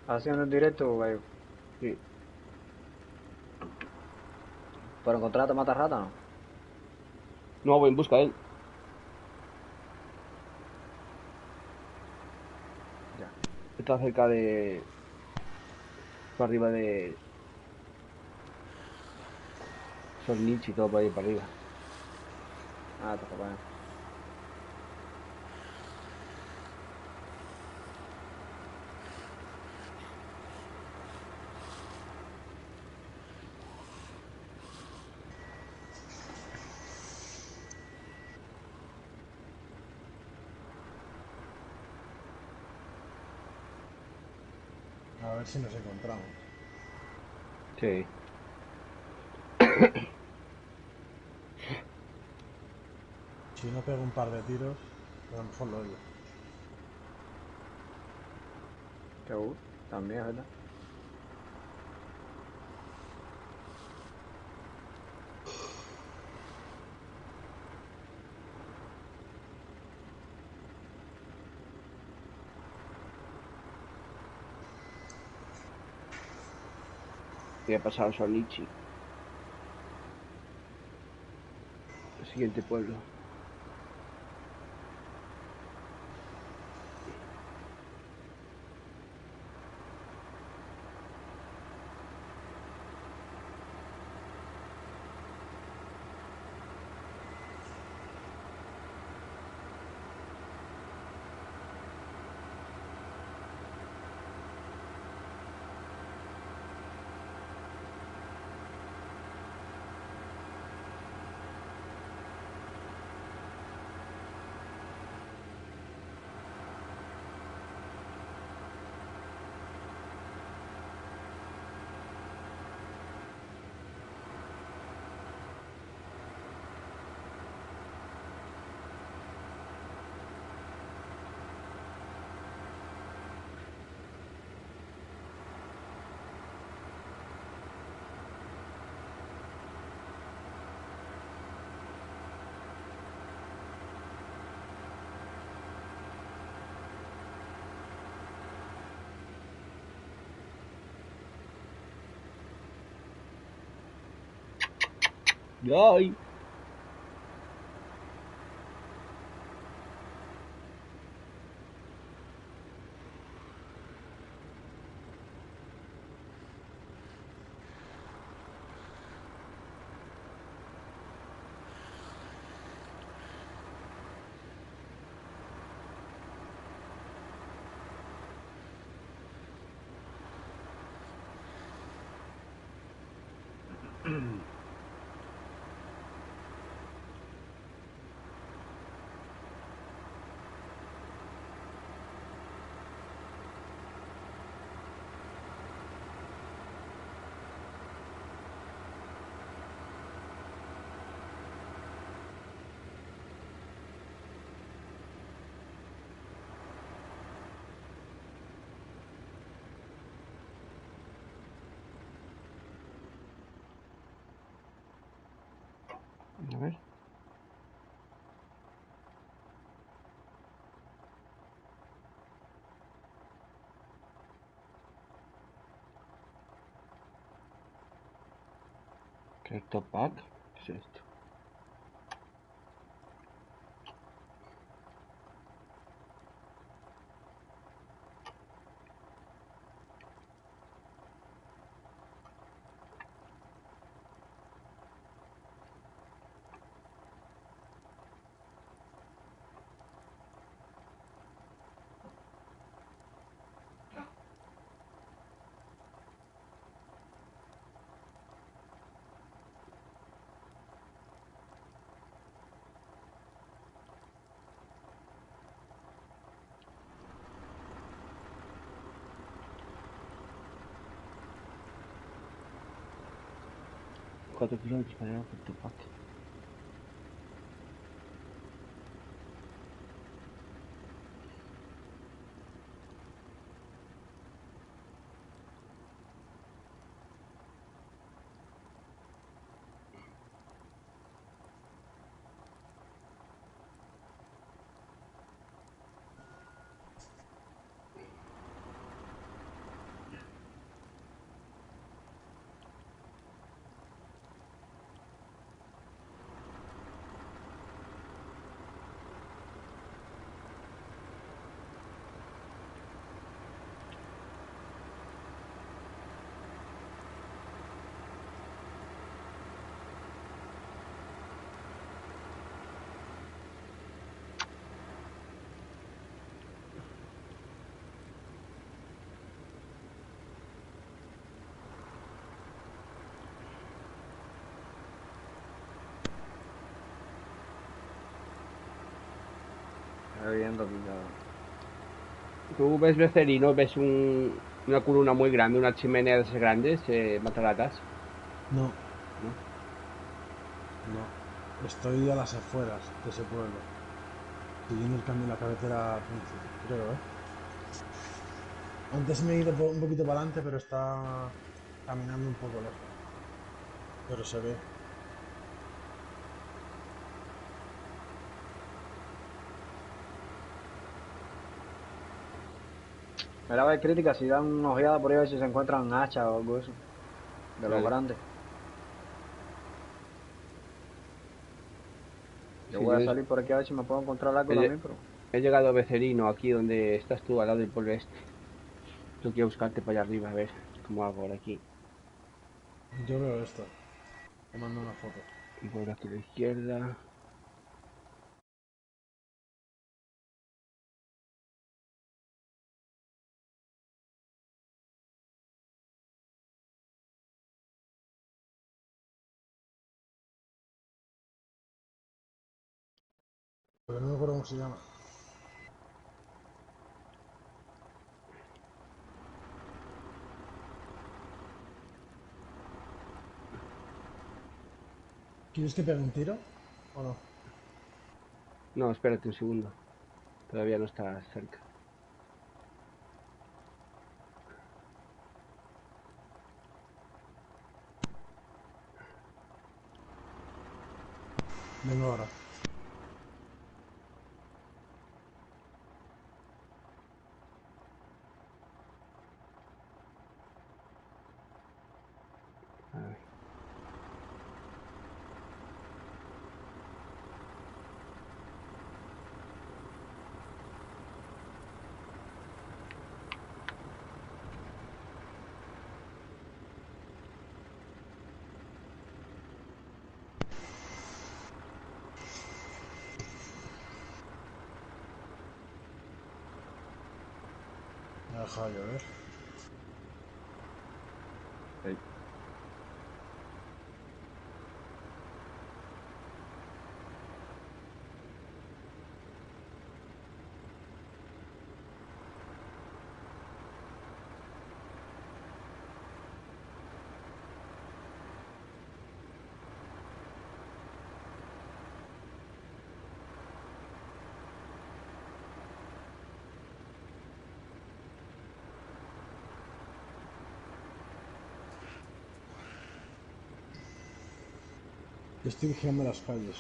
¿Haciendo en directo, gallo? Sí. ¿Para encontrar a Mata Rata no? No, voy en busca de él. Ya. Está cerca de... Para arriba de... Solnich y todo por ahí para arriba. Ah, está para A ver si nos encontramos. Sí. Si no pego un par de tiros, a lo mejor lo oigo. Seguro. También, ¿verdad? Voy a pasar a Solnichi. El siguiente pueblo. ¡Ay! A ver. Crypto Pack. ¿Qué es esto? Cuatro kilómetros para llegar a Crypto Pack. Estoy viendo aquí, cabrón. Tú ves becerino, ves una columna muy grande, una chimenea de esas grandes, matalatas. No, ¿No? no. Estoy a las afueras de ese pueblo. Siguiendo el camino, la carretera principal, creo, ¿eh? Antes me he ido un poquito para adelante, pero está caminando un poco lejos. Pero se ve. Mira, a ver, crítica, si dan una ojeada por ahí a ver si se encuentran hachas o algo de eso. De los Vale. grandes. Yo Sí, voy a salir por aquí a ver si me puedo encontrar algo he, lle- también, pero... he llegado a Becerino, aquí donde estás tú, al lado del pueblo este. Tengo que ir a buscarte para allá arriba, a ver cómo hago por aquí. Yo veo esto. Te mando una foto. Por aquí a la izquierda. Pero no me acuerdo cómo se llama. ¿Quieres que pegue un tiro? ¿O no? No, espérate un segundo. Todavía no está cerca. Vengo ahora. A ver. Me ha dejado llover. Sí. Estoy vigilando las calles.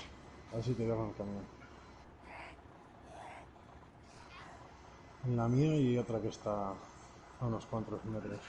A ver si te veo en el camión. En la mía y otra que está a unos cuantos metros.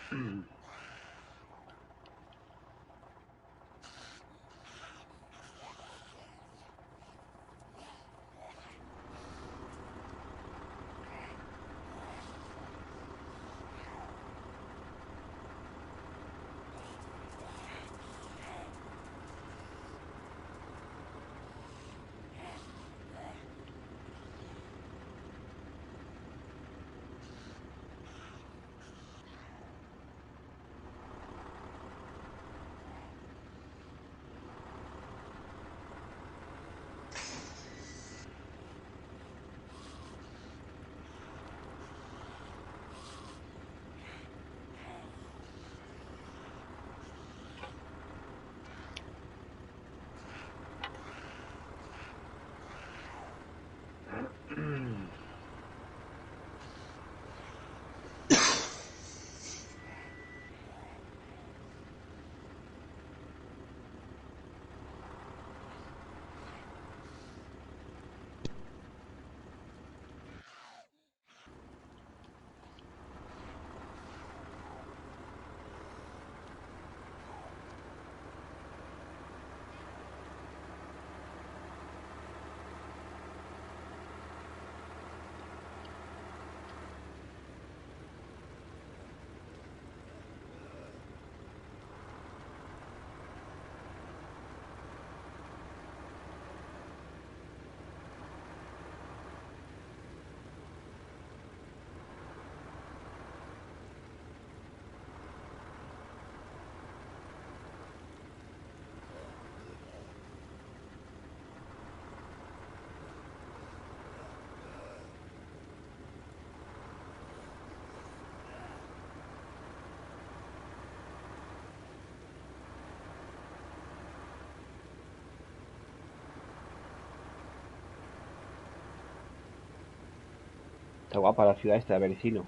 Está guapa la ciudad esta de Bericino.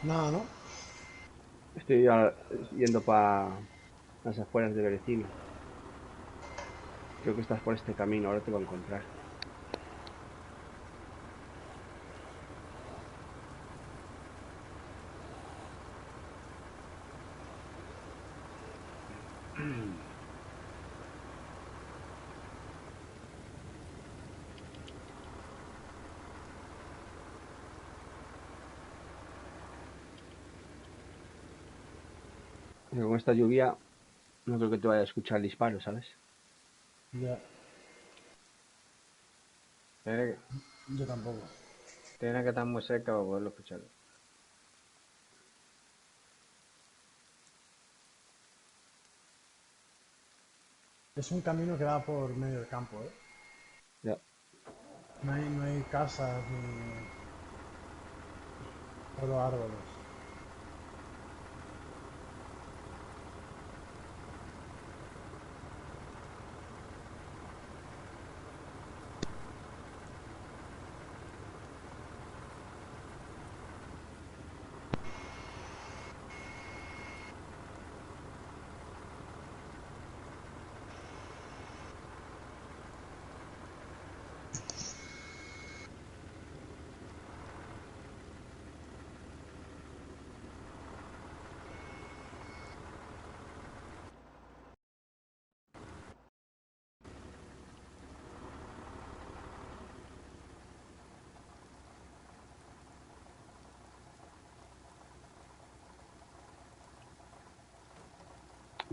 Nada, ¿no? Estoy yendo para las afueras de Bericino. Creo que estás por este camino, ahora te voy a encontrar. Pero con esta lluvia no creo que te vaya a escuchar disparos, ¿sabes? Ya, Tiene, yo tampoco. tiene que estar muy cerca para poderlo escuchar. Es un camino que va por medio del campo, ¿eh? Ya. No hay casas ni solo árboles.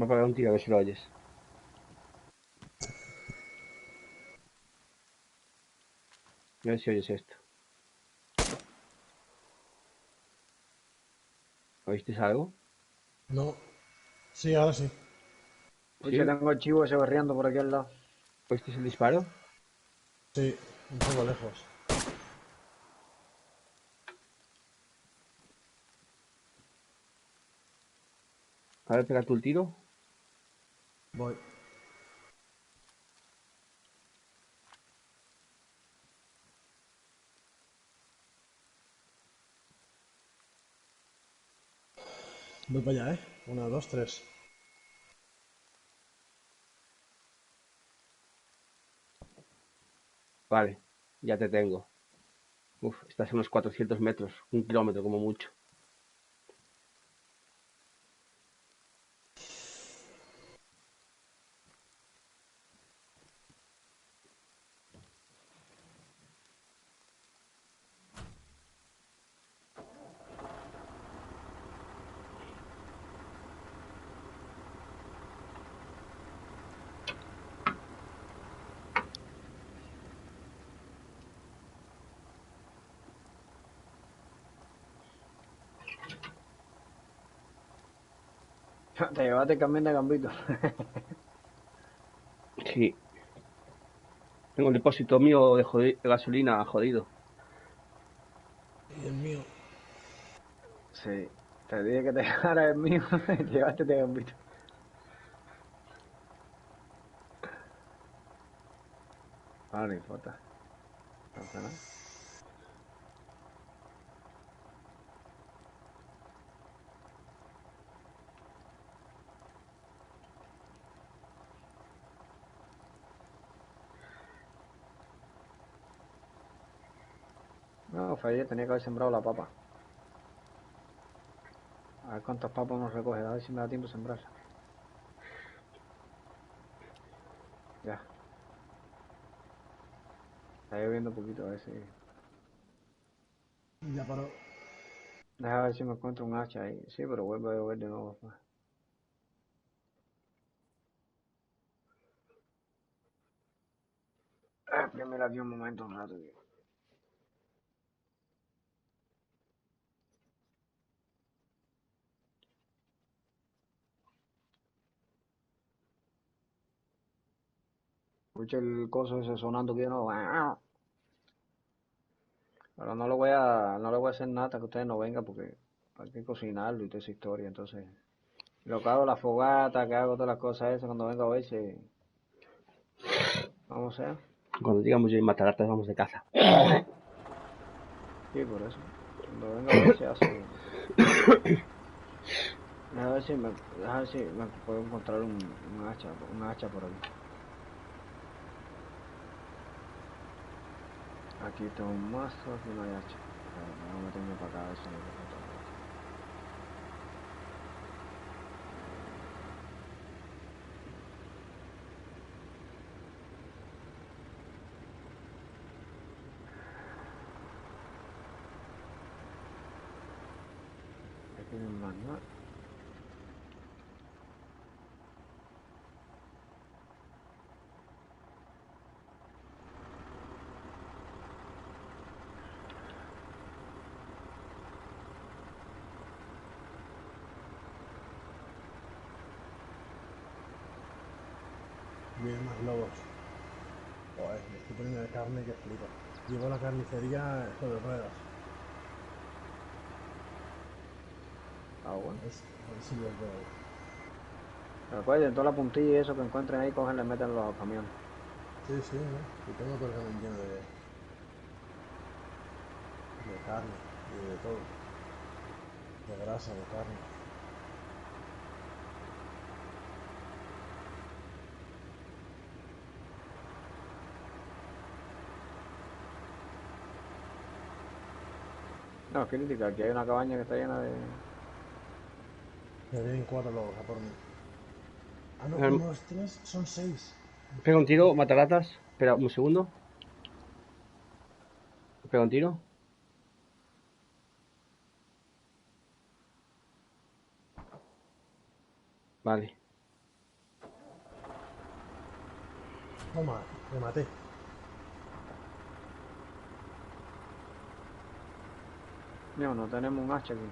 Va a pegar un tiro a ver si lo oyes. A ver si oyes esto. ¿Oíste algo? No. Sí, ahora sí. Uy, que ¿Sí? tengo el chivo ese berreando por aquí al lado. ¿Oíste el disparo? Sí, un poco lejos. A ver, pega tú el tiro. Voy. Voy para allá, ¿eh? Una, dos, tres. Vale, ya te tengo. Uf, estás a unos 400 metros, 1 kilómetro como mucho. Te llevaste también de Gambito. Sí, tengo el depósito mío de gasolina jodido. Y el mío. Sí. Te dije que te dejara el mío y te llevaste de Gambito. Ah, no importa. No pasa nada. No, fallé, tenía que haber sembrado la papa. A ver cuántas papas uno recoge, a ver si me da tiempo de sembrarla. Ya, está lloviendo un poquito, a ver si... Ya paró. Deja ver si me encuentro un hacha ahí. Sí, pero vuelve a llover de nuevo, pues. Primero aquí un momento, un rato. Escucha el coso ese sonando que no... Pero no le voy a hacer nada hasta que ustedes no vengan porque hay que cocinarlo y toda esa historia. Entonces, lo que hago la fogata, que hago todas las cosas esas, cuando venga a ver si, vamos a ver. Cuando digamos yo y Mataratas vamos de casa. Sí, por eso. Cuando venga a ver se hace. A ver si me puedo encontrar un hacha por ahí. Aquí tengo un mazo, aquí no hay hacha. Vamos a meterme para acá a ver si me encuentro un hacha. Aquí no hay más nada. Vienen más lobos. Joder, me estoy poniendo de carne que flipa. Llevo a la carnicería sobre ruedas. Ah, bueno. A ver si los veo. Recuerden, toda la puntilla y eso que encuentren ahí, cogen y meten en los camiones. Sí, sí, ¿no? Y tengo todo el camión lleno de carne y de todo. De grasa, de carne. No, crítica, aquí hay una cabaña que está llena de... Me vienen 4 lobos a por mí. Ah, no, Em, 1, 2, 3, son 6. Pega un tiro, Mataratas. Espera un segundo. Pega un tiro. Vale. Toma, me maté. No tenemos un hacha aquí.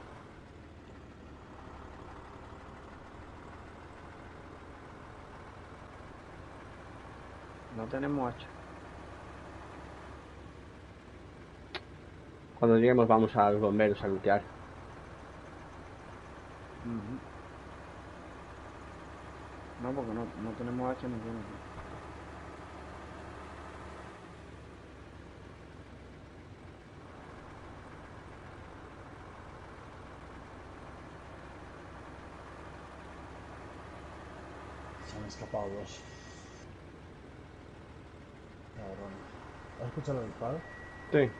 No tenemos hacha. Cuando lleguemos vamos a los bomberos a lootear. No, porque no tenemos hacha ninguno. Se han escapado 2. Cabrón. ¿Has escuchado los disparos? Sí.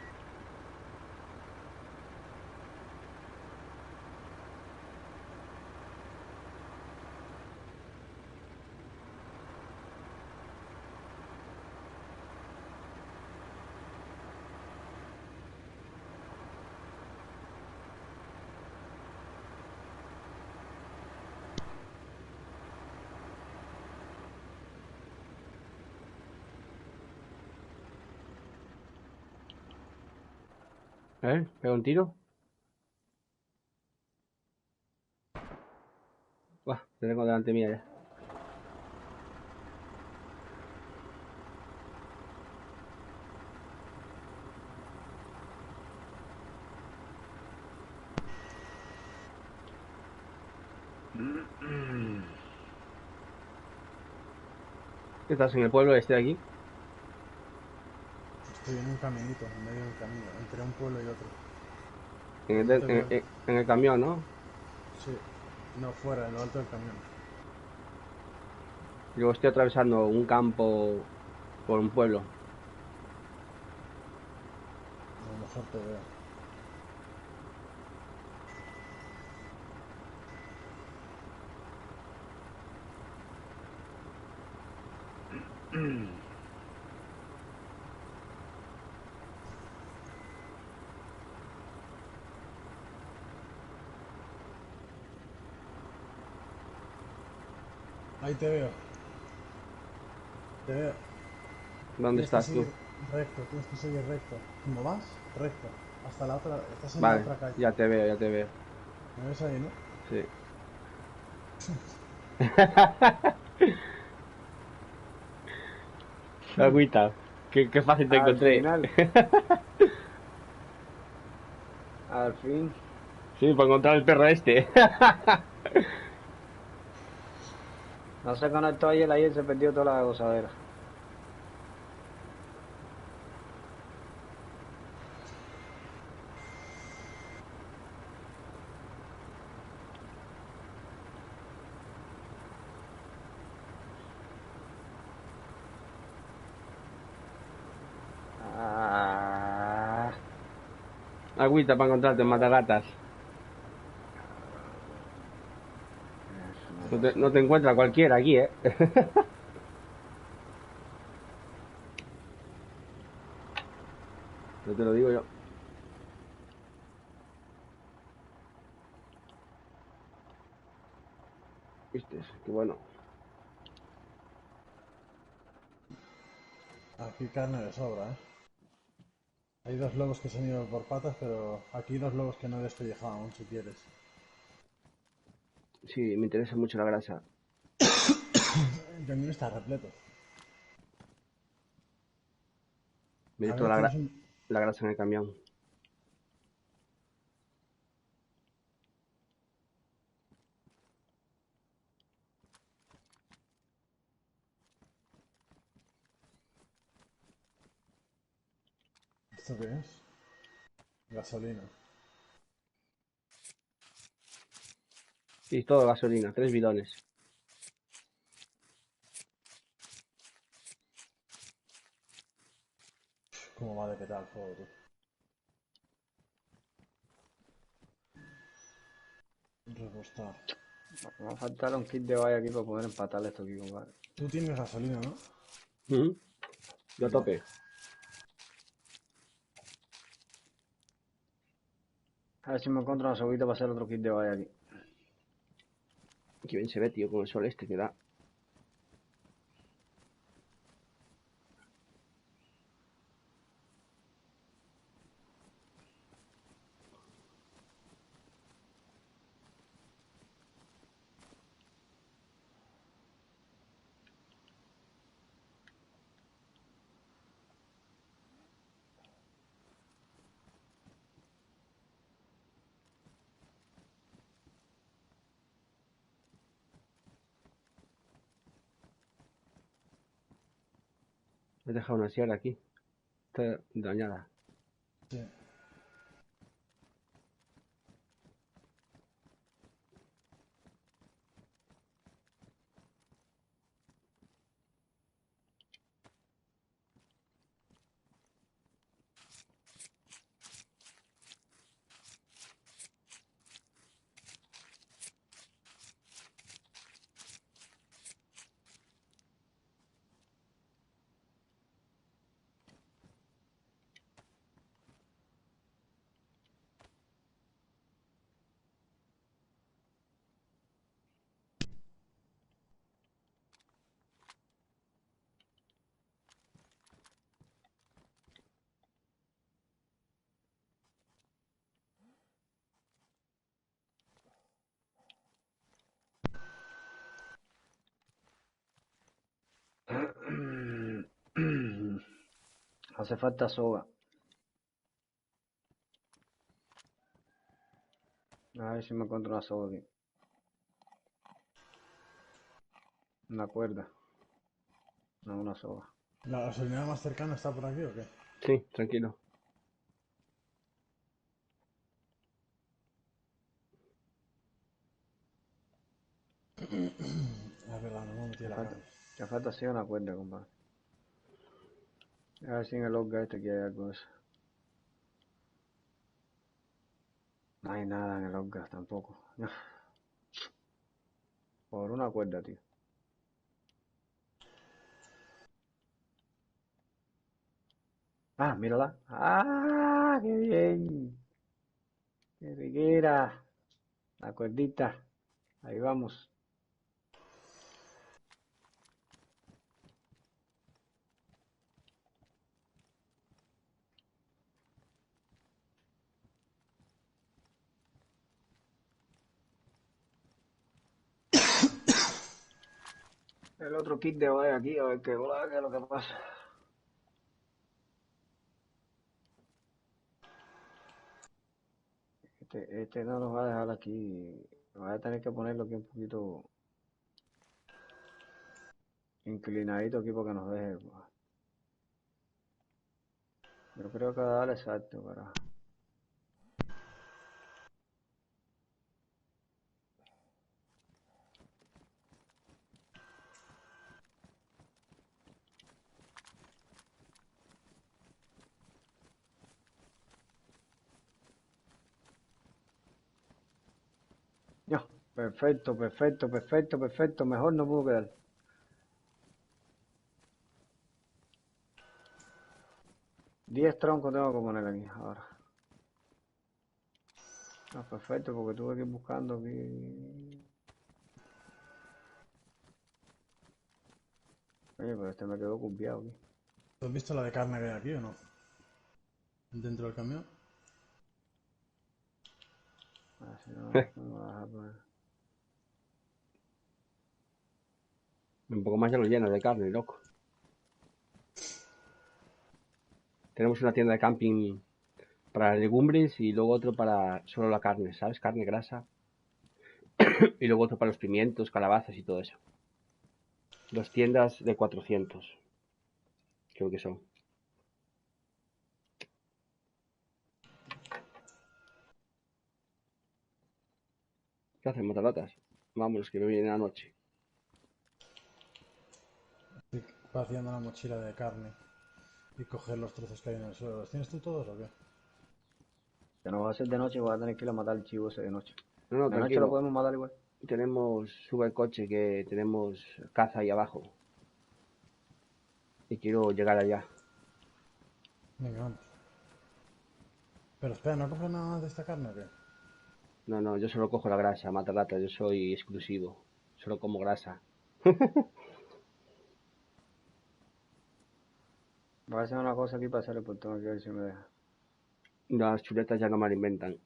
A ver, pega un tiro. Buah, te tengo delante mía ya. ¿Estás en el pueblo este de aquí? Estoy en un caminito, en medio de un camino, entre un pueblo y otro. En el, No te veo. en el camión, ¿no? Sí, no fuera, en lo alto del camión. Yo estoy atravesando un campo por un pueblo. A lo mejor te veo. Ahí te veo. Te veo. ¿Dónde Tienes que estás tú? seguir recto, tienes que seguir recto. ¿Cómo vas? Recto. Hasta la otra, estás en la Vale, otra calle. ya te veo, ya te veo. ¿Me ves ahí, no? Sí. Agüita. Qué fácil te Al encontré. final, Al fin. Sí, para encontrar el perro este. No se conectó ayer se perdió toda la gozadera. Ah, Agüita para encontrarte en Matagatas. eso no No te encuentra cualquiera aquí, ¿eh? No te lo digo yo. ¿Viste? Qué bueno. Aquí carne de sobra, ¿eh? Hay dos lobos que se han ido por patas, pero aquí dos lobos que no he despellejado aún, si quieres. Sí, me interesa mucho la grasa. El camión está repleto. Mete A toda ver, tienes un... la grasa en el camión. ¿Esto qué es? Gasolina. Sí, todo gasolina, 3 bidones. ¿Cómo va de petar el fuego, tú? Repostar. me va a faltar un kit de valla aquí para poder empatar esto aquí, compadre. Tú tienes gasolina, ¿no? Yo a Vale. tope. A ver si me encuentro una soguita para hacer otro kit de valla aquí. Qué bien se ve, tío, con el sol este que da. He dejado una sierra aquí. Está dañada. Sí. Hace falta soga. A ver si me encuentro una soga aquí. Una cuerda. No, una soga. ¿La gasolinera más cercana está por aquí o qué? Sí, tranquilo. Es verdad, no me metí la carne. Que falta sí una cuerda, compadre. A ver si en el Oscar este que hay algo de eso. No hay nada en el Oscar tampoco. Por una cuerda, tío. Ah, mírala. Ah, qué bien. Qué riquera. La cuerdita. Ahí vamos. El otro kit de hoy aquí, a ver qué hola, qué es lo que pasa. Este no nos va a dejar aquí. Voy a tener que ponerlo aquí un poquito inclinadito aquí porque nos deje. Pues. Yo creo que va a dar exacto para. Ya, perfecto, perfecto, perfecto, perfecto. Mejor no puedo quedar. Diez troncos tengo que poner aquí ahora. Ah, perfecto, porque tuve que ir buscando aquí. Oye, pero este me quedó cumbiado aquí. ¿Tú has visto la de carne que hay aquí o no? Dentro del camión. Así no, no me va a dejar poner. Un poco más ya lo lleno de carne, loco. Tenemos una tienda de camping para legumbres y luego otro para solo la carne, ¿sabes? Carne, grasa. Y luego otro para los pimientos, calabazas y todo eso. Dos tiendas de 400, creo que son. ¿Qué hacen, matalatas? Vámonos, que me viene la noche. Estoy vaciando la mochila de carne y coger los trozos que hay en el suelo. ¿Los tienes tú todos o qué? Que no va a ser de noche, voy a tener que ir a matar el chivo ese de noche. No, no, De noche lo tranquilo. podemos matar igual. Sube el coche que tenemos caza ahí abajo. Y quiero llegar allá. Venga, vamos. Pero espera, ¿no coges nada más de esta carne o qué? No, no, yo solo cojo la grasa, matalata, yo soy exclusivo. Solo como grasa. Voy a hacer una cosa aquí para hacer el portón aquí a ver si me deja. Las chuletas ya no me alimentan.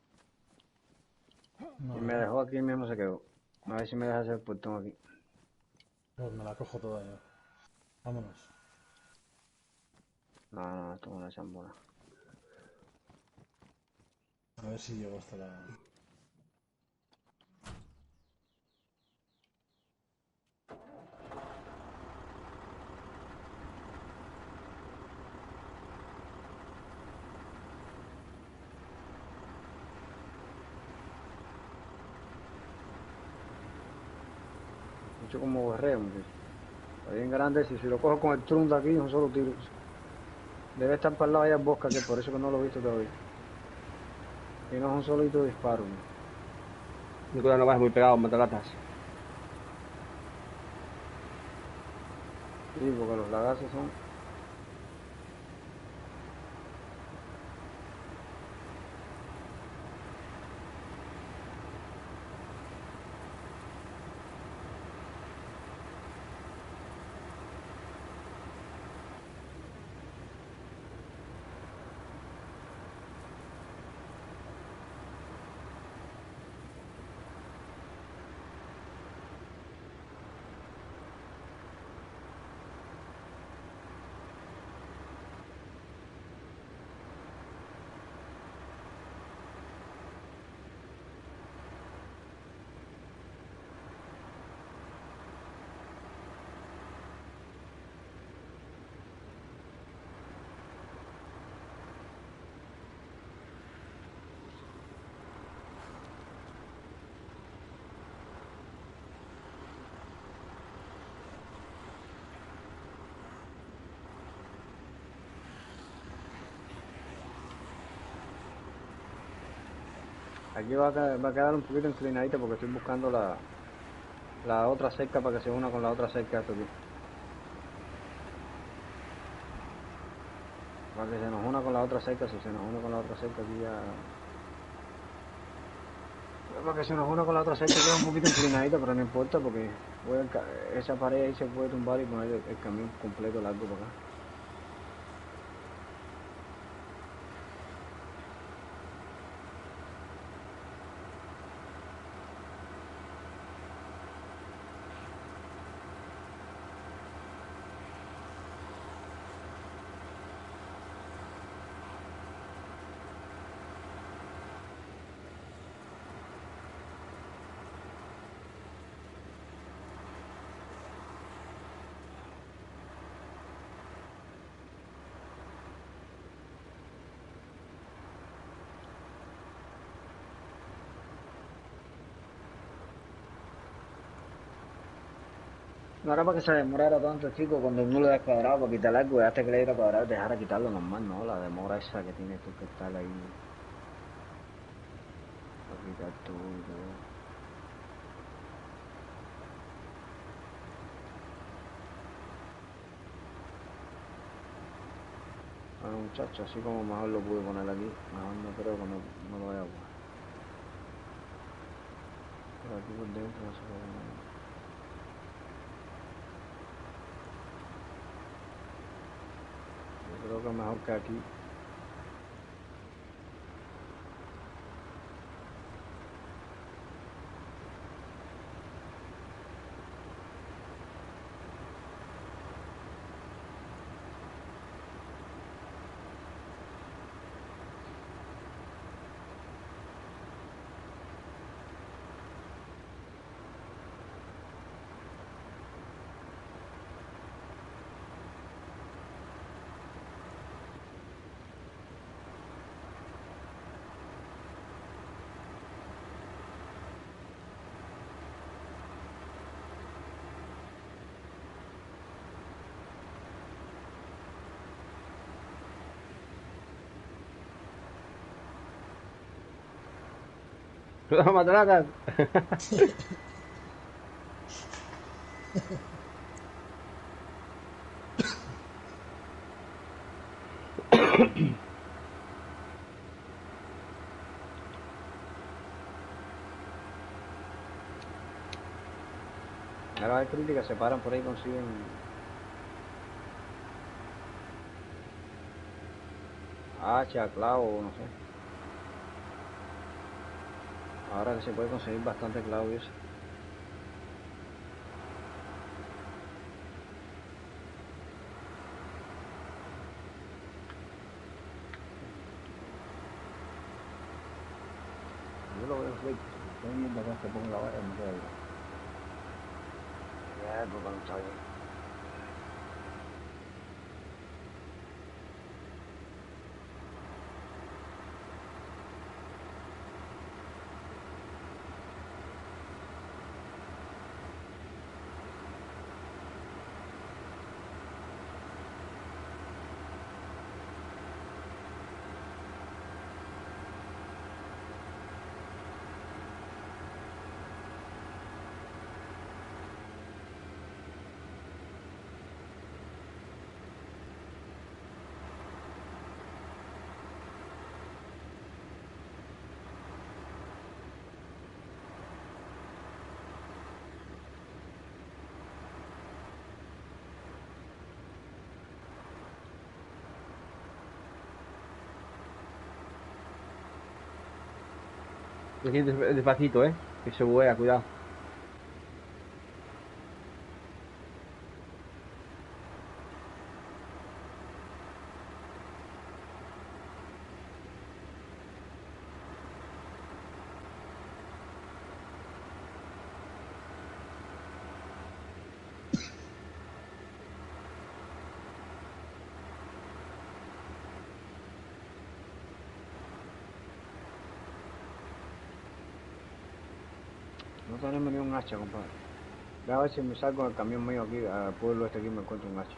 Y No, me no. dejó aquí mismo se quedó. A ver si me deja hacer el portón aquí. Pues me la cojo toda yo. Vámonos. No, no, esto es una chambona. A ver si llego hasta la... Mucho como borreo, muchacho. Está bien grande, si lo cojo con el trun de aquí, es un solo tiro. Debe estar para el lado allá del bosque, que por eso que no lo he visto todavía. Y no es un solito disparo, ¿no? Nicolás, no vas muy pegado, matalatas. Sí, porque los lagazos son... Aquí va a quedar un poquito inclinadita porque estoy buscando la otra cerca para que se una con la otra cerca esto aquí. Para que se nos una con la otra cerca, si se nos une con la otra cerca aquí ya... Para que se nos una con la otra cerca queda un poquito inclinadita, pero no importa porque esa pared ahí se puede tumbar y poner el camión completo largo para acá. No era para que se demorara tanto, chico, cuando uno le da cuadrado para quitar algo, ya te que le diera cuadrado, dejara quitarlo normal, ¿no? La demora esa que tienes tú que estar ahí para quitar todo y todo. Bueno, muchachos, así como mejor lo pude poner aquí, mejor no creo que no lo vaya a poner. Por aquí por dentro no se puede poner. Yo creo que mejor que aquí. ¡Las matratas! Ahora hay críticas, se paran por ahí y consiguen hacha, clavo, no sé. Ahora que se puede conseguir bastante clavo y eso. Yo lo veo flick. Estoy viendo acá que pongo la valla y me queda igual. Ya, algo que no está bien. Despacito, que se buguea, cuidado. No tenemos ni un hacha, compadre. Voy a ver si me salgo en el camión mío aquí, al pueblo este aquí me encuentro un hacha.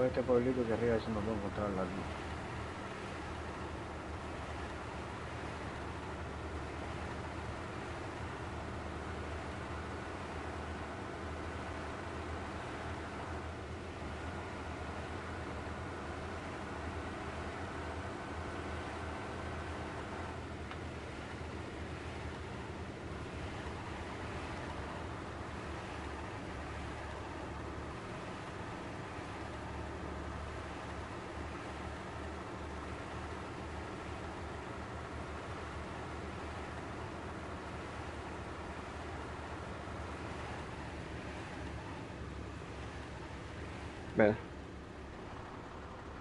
voy a este pueblito que arriba, a ver si me puedo encontrar la luz. Ver,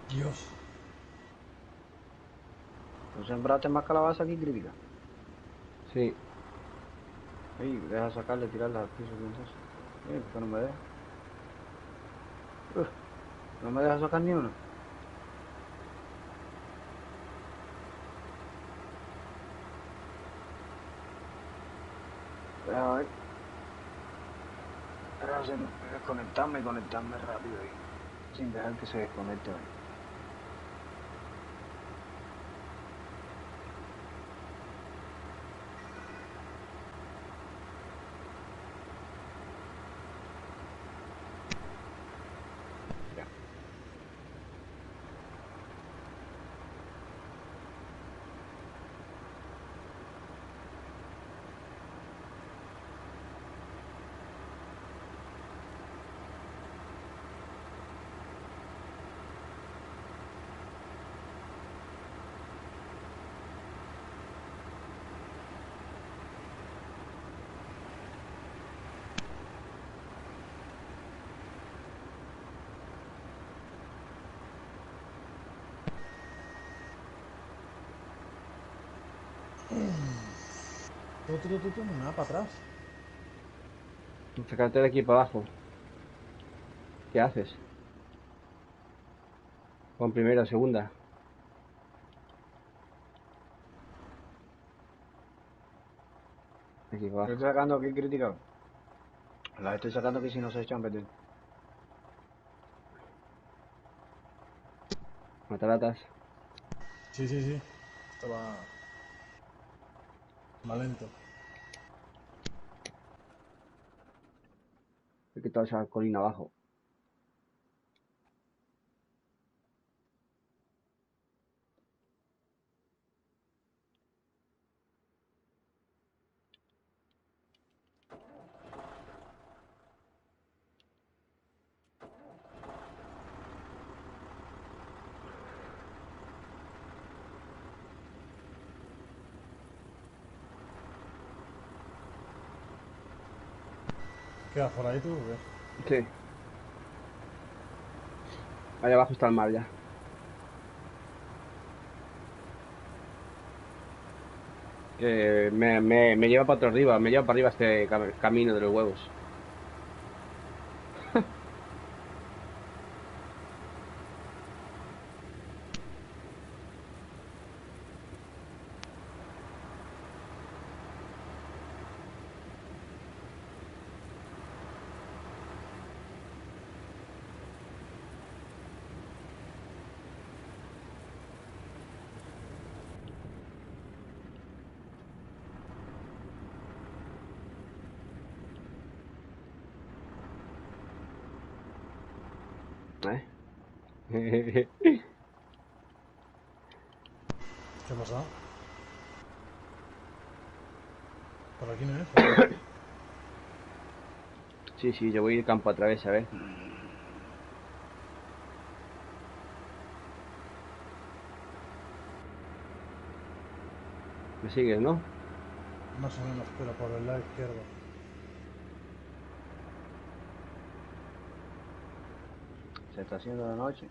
Dios. ¿No sembraste más calabaza aquí, crítica? sí. Ey, deja sacarle, tirarla al piso aquí entonces. ¿Por qué no me deja? Uf, no me deja sacar ni una. Deja ver. Desconectarme y conectarme rápido ahí. Sin dejar que se desconecte ahí. Ya. Nada para atrás. Sacarte de aquí para abajo. ¿Qué haces? Con primera o segunda. Aquí para Yo abajo. estoy sacando aquí crítica. Las estoy sacando aquí si no se echan a perder. Mataratas. Sí, sí, sí. Esto va lento. He quitado esa colina abajo. ¿Quedas por ahí tú? ¿O qué? Sí. Ahí abajo está el mar ya. Que me lleva para otro arriba. Me lleva para arriba este camino de los huevos. ¿Eh? ¿Qué ha pasado? ¿Por aquí no es? ¿O qué? Sí, sí, yo voy a ir campo a través, a ver. ¿Me sigues, no? Más o menos, pero por el lado izquierdo. Se está haciendo de noche.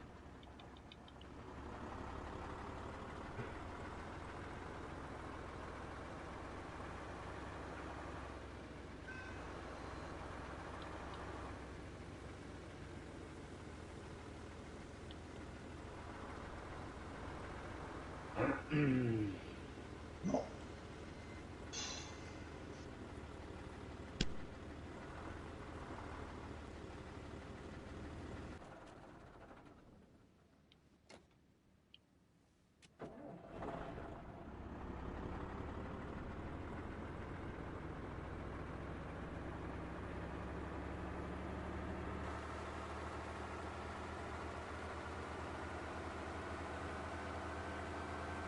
No.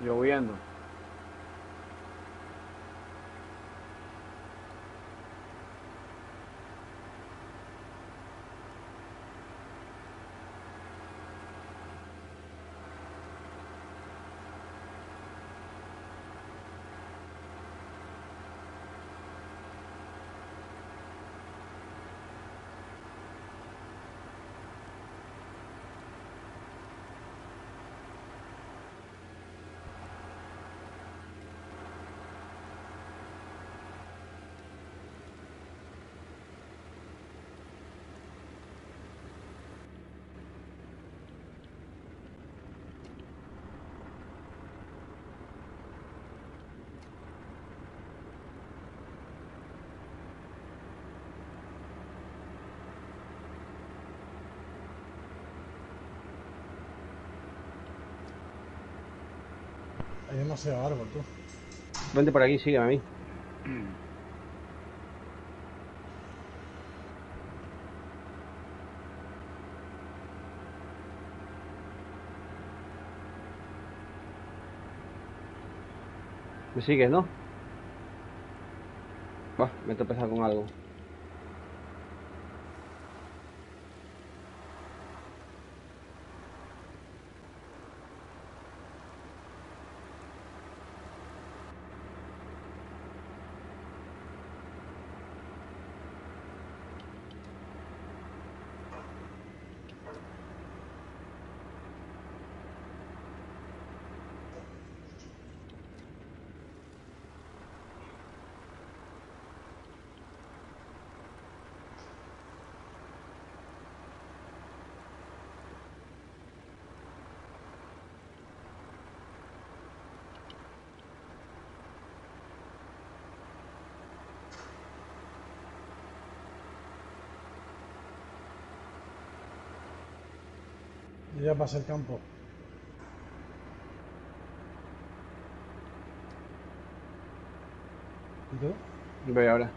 Lloviendo. Hay demasiado árbol, tú. Vente por aquí, sígueme a mí. ¿Me sigues, no? Bah, me he tropezado con algo. Yo ya pasé el campo. ¿Y tú? Voy ahora.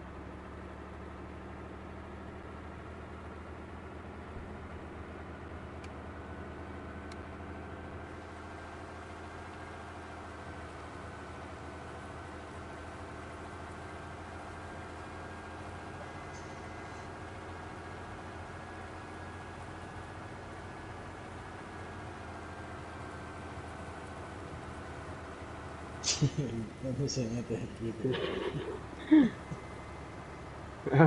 ¿Dónde se mete el tipo?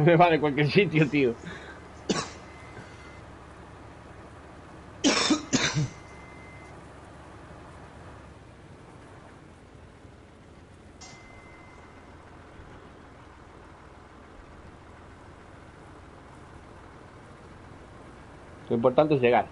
Me vale cualquier sitio, tío. Lo importante es llegar.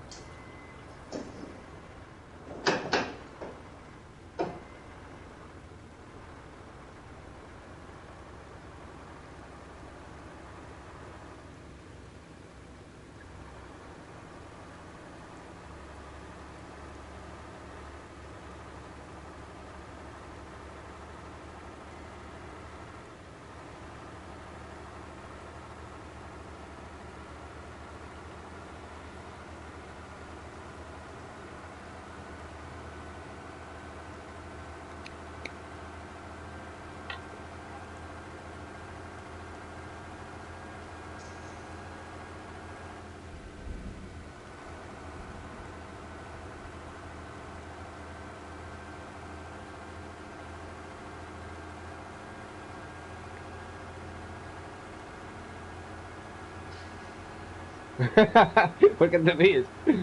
¿Por qué te ríes? ¿El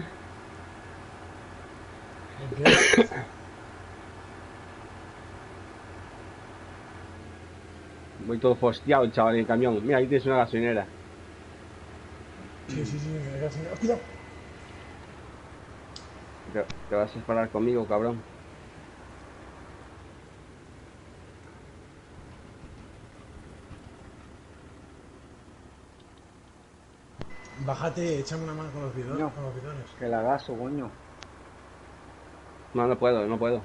qué? Voy todo fostiado, chaval, en el camión. Mira, ahí tienes una gasolinera. Sí, sí, sí, me quedas en... ¡Oh, cuidado! Te vas a separar conmigo, cabrón. Bájate, échame una mano con los Coño, bidones. que lagazo, coño. No, no puedo, no puedo.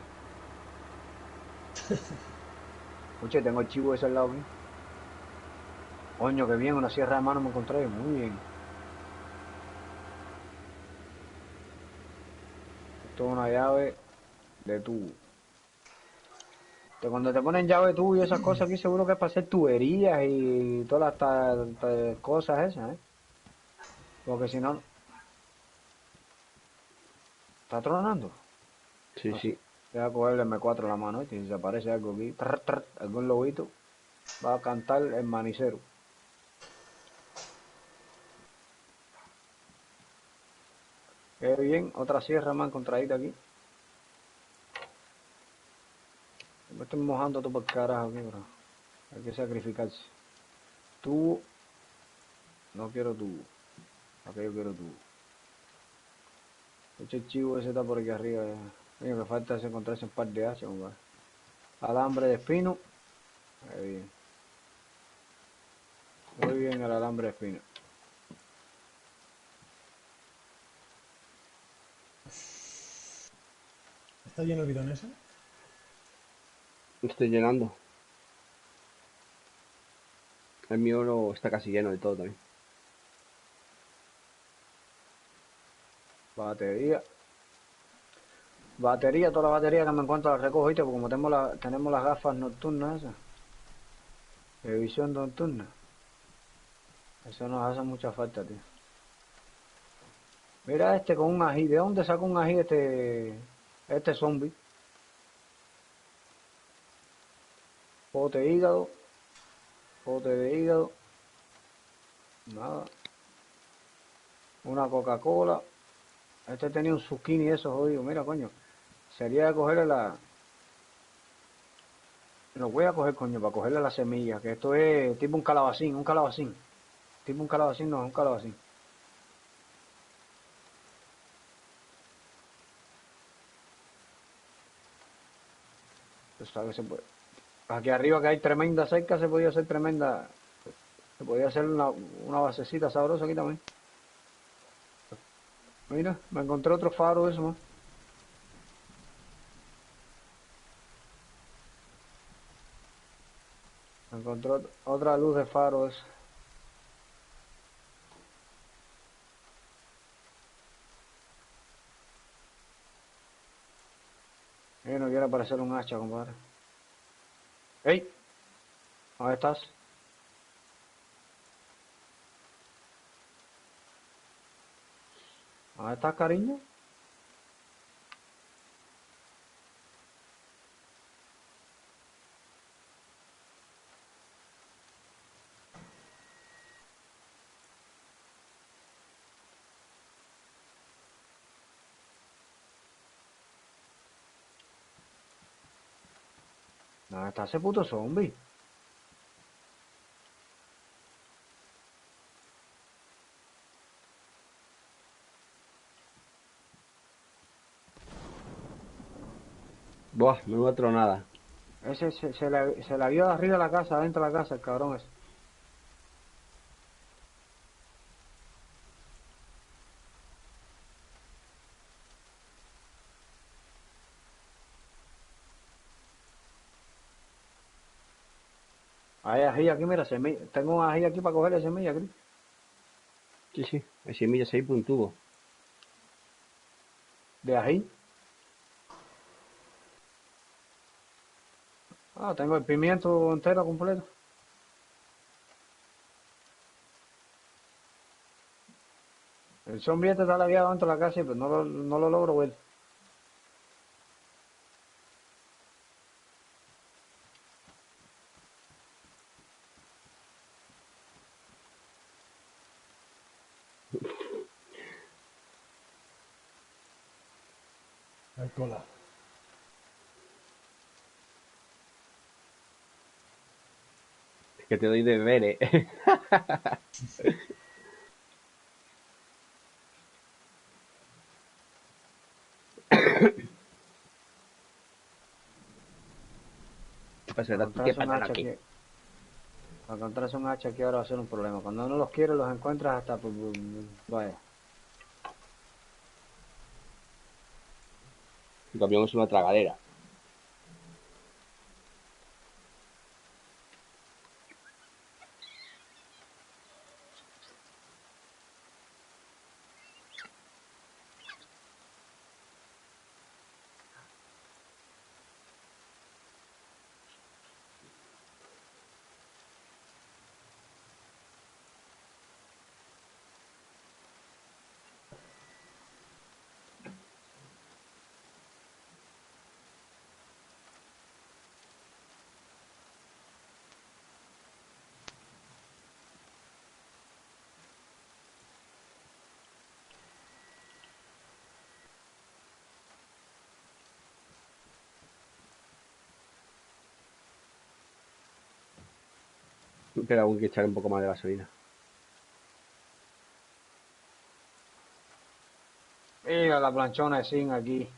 Oye, tengo el chivo ese al lado mío. Coño, que bien, una sierra de mano me encontré. Muy bien. Esto es una llave de tubo. Que cuando te ponen llave tú y esas cosas aquí seguro que es para hacer tuberías y todas las cosas esas, ¿eh? Porque si no, está tronando. Sí, No sé. sí. Voy a coger el M4 en la mano, ¿eh? Si se aparece algo aquí, algún lobito, va a cantar el manicero. Qué bien, otra sierra más contraída aquí. Me estoy mojando todo por carajo aquí, bro. Hay que sacrificarse. Tú, no quiero tú. Aquello quiero tú. Eche el chivo ese está por aquí arriba. Coño, que falta es encontrarse un par de hachas, compadre. Alambre de espino. Ahí bien. Muy bien el alambre de espino. ¿Está lleno el bidón ese? Estoy llenando. El mío no está casi lleno de todo también. Batería. Batería, toda la batería que me encuentro la recojo, ¿viste? Porque como tenemos las gafas nocturnas esas. De visión nocturna. Eso nos hace mucha falta, tío. Mira este con un ají. ¿De dónde sacó un ají este zombie? Pote de hígado. Pote de hígado. Nada. Una Coca-Cola. Este tenía un zucchini eso jodido. Mira, coño. Sería de cogerle la... Lo voy a coger, coño, para cogerle la semilla. Que esto es tipo un calabacín, un calabacín. Tipo un calabacín, no, un calabacín. Pues, ¿sabes? Aquí arriba que hay tremenda cerca, se podía hacer tremenda... Se podía hacer una basecita sabrosa aquí también. Mira, me encontré otro faro de eso, ¿no? Me encontré otra luz de faro de eso. No quiere parecer un hacha, compadre. ¡Ey! ¿Dónde estás? ¿Dónde estás, cariño? ¿Dónde está ese puto zombie? Buah, menuda tronada. Ese se le vio de arriba de la casa, adentro de la casa, el cabrón ese. Hay ají aquí, mira, semilla. Tengo un ají aquí para cogerle semilla, Cris. Sí, sí. Hay semillas ahí por un tubo. De ají. Ah, tengo el pimiento entero completo. El zombie este está lagueado dentro de la casa, pero no lo logro ver. Hay cola. Que te doy de beber, ¿Qué pasa? Para ¿Verdad? ¿Tú qué encontrarse un patán hacha aquí? aquí. Para encontrarse un hacha aquí ahora va a ser un problema. Cuando uno los quiere, los encuentras hasta... vaya. El camión es una tragadera. Pero aún hay que echar un poco más de gasolina. Mira la planchona de zinc aquí.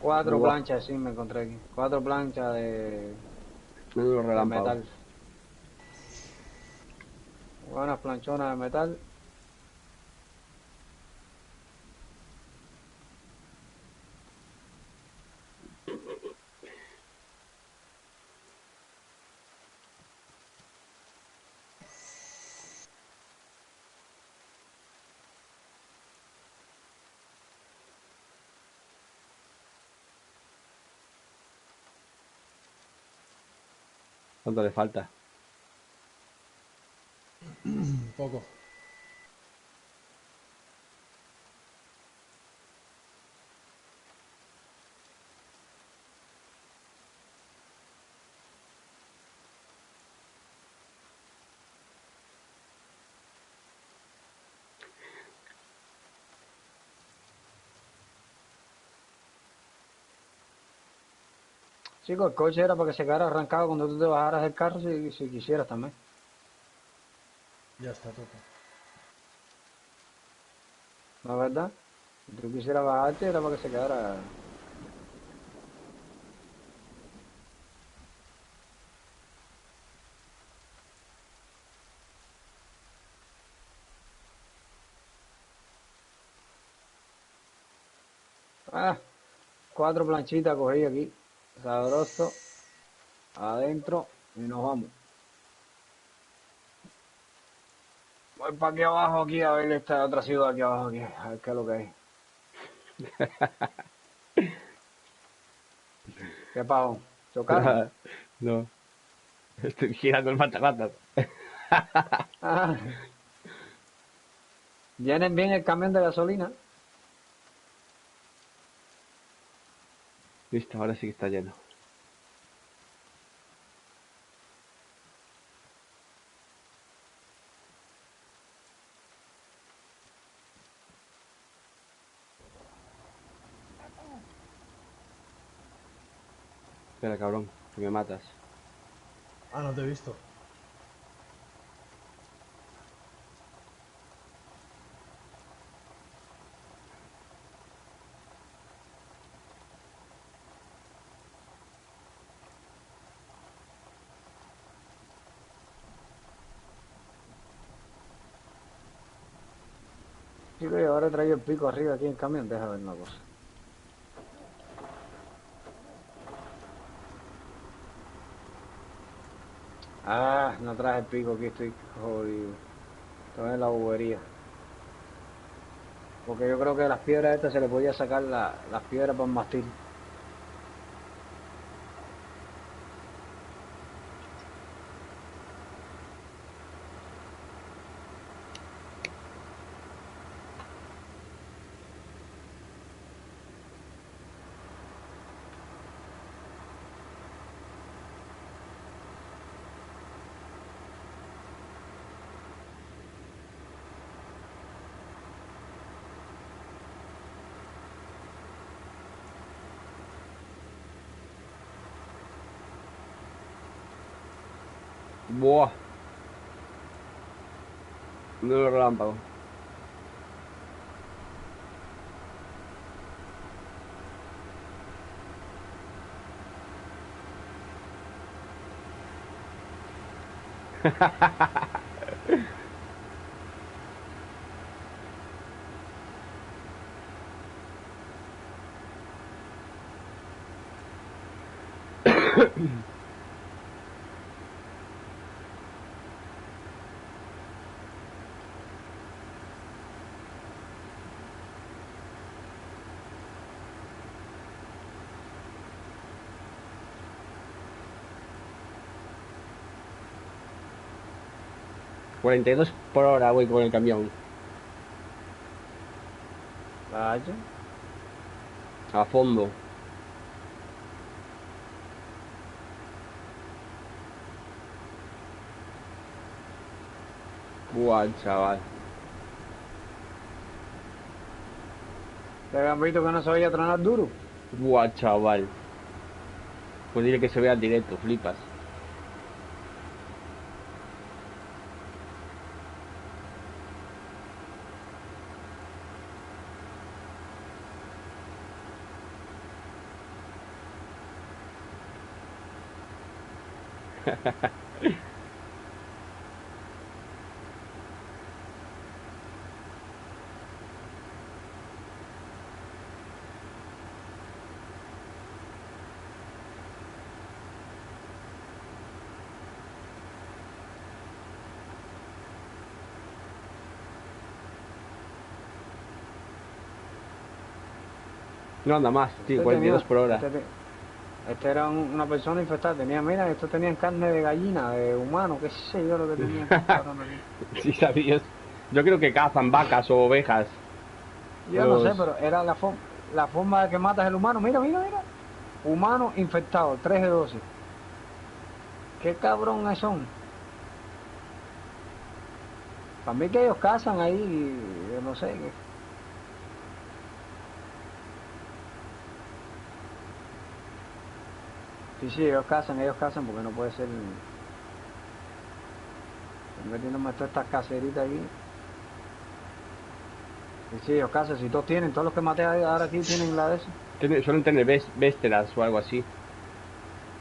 4 Buah, planchas de zinc me encontré aquí. 4 planchas menudo de relámpago. metal. Buenas planchonas de metal. ¿Cuánto le falta? Un poco. Chicos, el coche era para que se quedara arrancado cuando tú te bajaras del carro si quisieras también. Ya está todo. ¿No es verdad? Si tú quisieras bajarte era para que se quedara. Ah, 4 planchitas cogí aquí. Sabroso. Adentro. Y nos vamos. Voy para aquí abajo aquí a ver esta otra ciudad aquí abajo aquí. A ver qué es lo que hay. ¿Qué pasó? ¿Chocaron? No, estoy girando el matapatas. Ah, llenen bien el camión de gasolina. Listo, ahora sí que está lleno. Espera, cabrón, que me matas. Ah, no te he visto. Chicos, y ahora he traído el pico arriba aquí en el camión. Deja ver una cosa. Ah, no traje el pico aquí, estoy jodido. Estoy en la bobería. Porque yo creo que las piedras estas se le podía sacar las piedras para el mastil. Buah, menudo relámpago. $42 por hora voy con el camión. Vaya. A fondo. Buah, chaval. ¿Te habían visto que no sabía tronar duro? Buah, chaval. Pues dile que se vea en directo, flipas. No anda más, tío, 42 por hora. Este era una persona infectada. Mira, estos tenían carne de gallina, de humano, qué sé yo lo que tenían estos cabrones aquí. Sí, sabías. Yo creo que cazan vacas o ovejas. Yo no sé, Los... pero era la forma de que matas el humano. Mira, mira, mira. Humano infectado, 3 de 12. ¿Qué cabrones son? Para mí que ellos cazan ahí, yo no sé. Sí, sí, ellos cazan porque no puede ser. Estoy metiéndome todas estas caseritas aquí. Sí, sí, ellos cazan, si todos tienen, todos los que maté ahora aquí tienen la de eso. Suelen tener vésteras o algo así.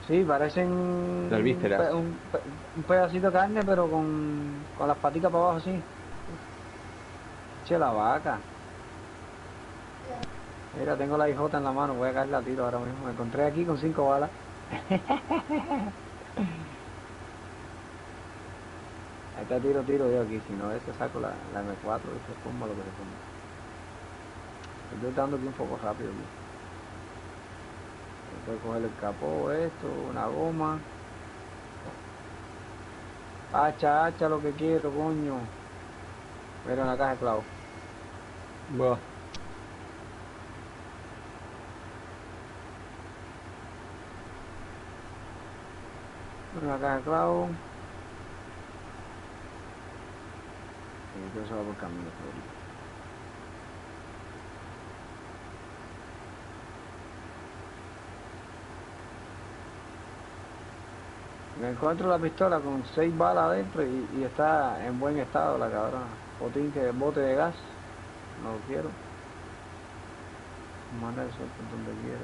Sí, parecen Las vísceras. un pedacito de carne, pero con las patitas para abajo así. Che, la vaca. Mira, tengo la hijota en la mano, voy a caerle a tiro ahora mismo. Me encontré aquí con 5 balas. Este tiro yo aquí, si no ese saco la M4 y se forma lo que se forma. Estoy dando aquí un poco rápido aquí. Voy a coger el capó, esto, una goma. Hacha, lo que quiero, coño. Mira una caja de clavos. Buah. Una caja de clavos. Y todo eso va por camino, favorito. Me encuentro la pistola con 6 balas adentro y está en buen estado la cabrona. Bote de gas. No lo quiero. Manda eso por donde quiere.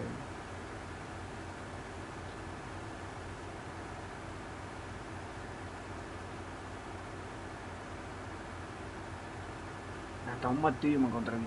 Hasta un martillo me encontré aquí.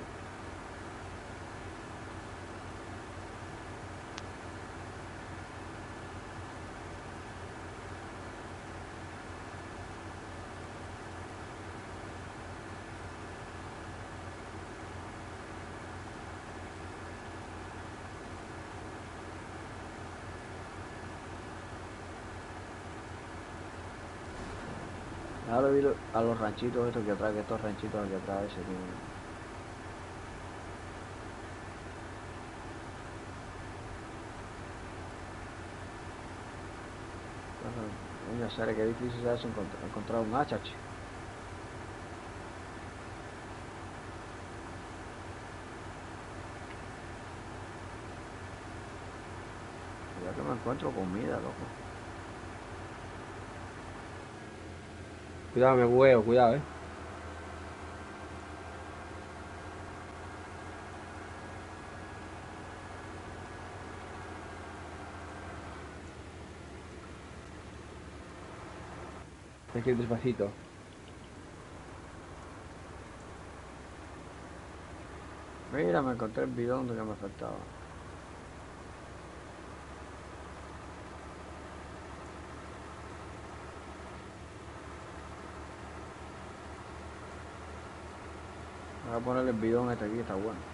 Ahora vi a los ranchitos estos que atrás, que estos ranchitos aquí atrás ese tienen. Coño, Sara, qué difícil es encontrar un hacha, chico. Ya que me encuentro comida, loco. Cuidado, me huevo, cuidado, Hay que ir despacito. Mira, me encontré el bidón de que me faltaba. Voy a poner el bidón este aquí, está bueno.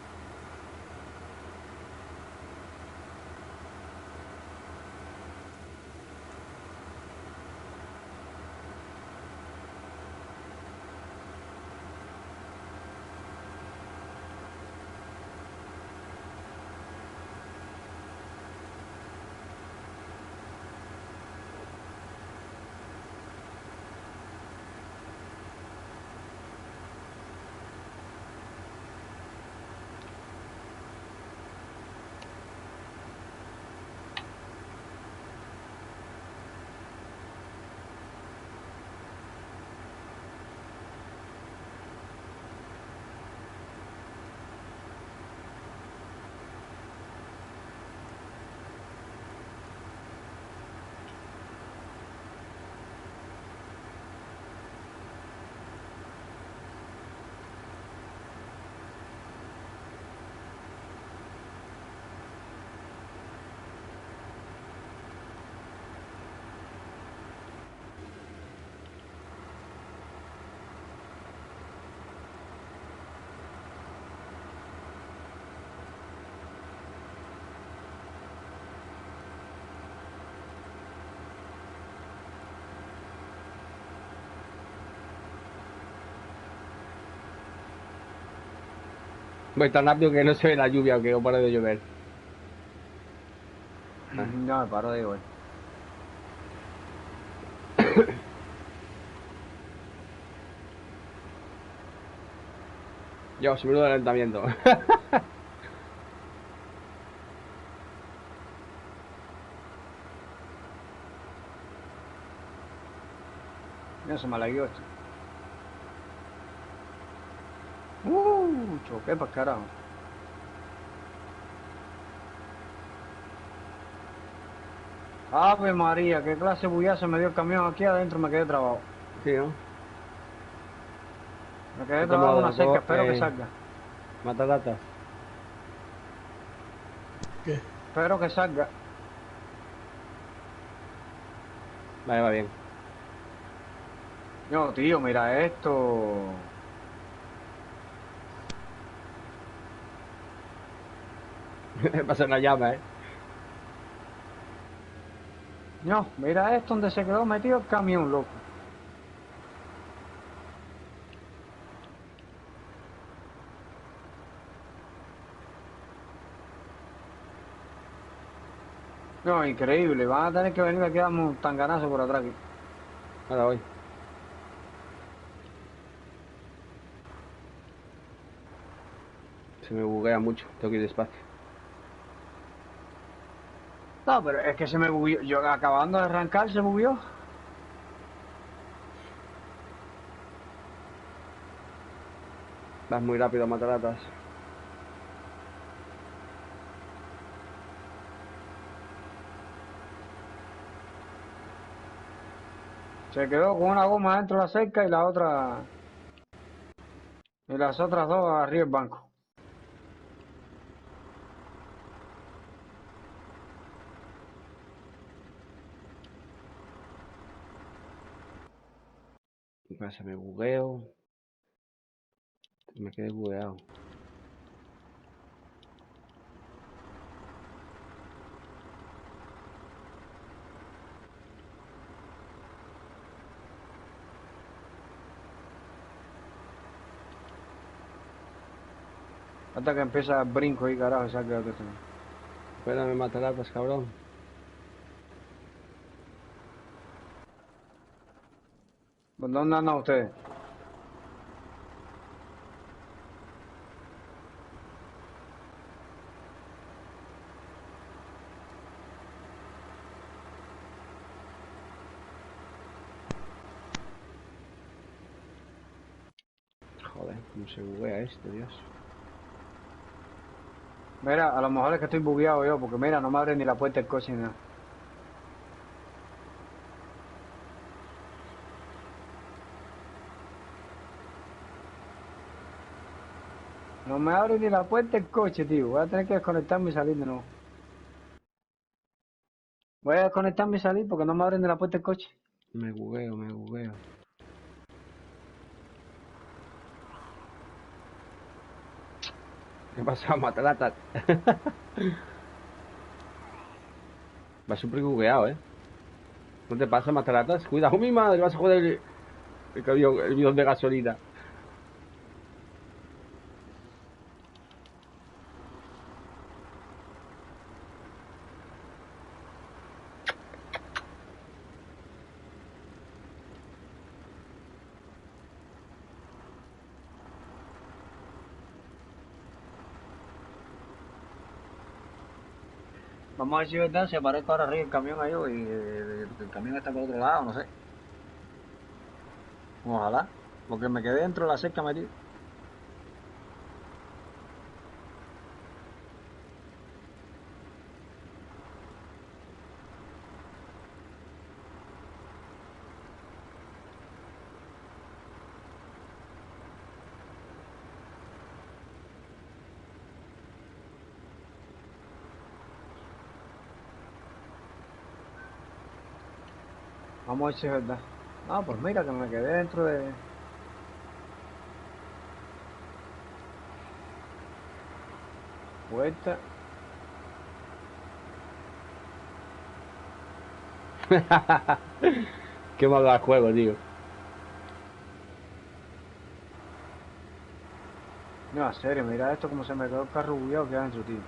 Voy tan rápido que no se ve la lluvia, aunque no para de llover. Ya me paro de hoy. Yo, se me de adelantamiento. Mira, se me la guió esto. Choqué para carajo. Ave María, qué clase de bullazo me dio el camión aquí adentro, me quedé trabado. Sí, ¿no? Me quedé ¿Qué trabado en una tomado? cerca, espero que salga. Matalatas. ¿Qué? Espero que salga. Vale, va bien. No, tío, mira esto. Pasa una llama, ¿eh? No, mira esto donde se quedó metido el camión, loco. No, increíble. Van a tener que venir aquí a darme un tanganazo por atrás aquí. Ahora voy. Se me buguea mucho. Tengo que ir despacio. No, pero es que se me bugueó. Yo acabando de arrancar se bugueó. Vas muy rápido, Matalatas. Se quedó con una goma dentro de la cerca y la otra. Y las otras dos arriba del banco. ¿Qué pasa? Me bugueo. Me quedé bugueado. Hasta que empieza el brinco y carajo, se ha quedado esto. Espérame, Matalatas, cabrón. ¿Por dónde andan ustedes? Joder, cómo se buguea esto, Dios. Mira, a lo mejor es que estoy bugueado yo, porque mira, no me abre ni la puerta del coche ni nada. No me abre ni la puerta del coche, tío. Voy a tener que desconectarme y salir de nuevo. Voy a desconectarme y salir porque no me abre ni la puerta del coche. Me bugueo, me bugueo. ¿Qué pasa, Matalatas? Va súper bugueado, ¿eh? ¿No te pasa, Matalatas? Cuidado, mi madre, vas a joder el camión, el bidón de gasolina. Vamos a ver si es verdad, si aparezco ahora arriba el camión ahí y el camión está por otro lado, no sé. Ojalá, porque me quedé dentro de la cerca metido. Vamos a ver si es verdad. No, pues mira que me quedé dentro de... Puerta. Qué mal va el juego, tío. No, en serio, mira esto como se me quedó el carro bugueado que adentro, tío.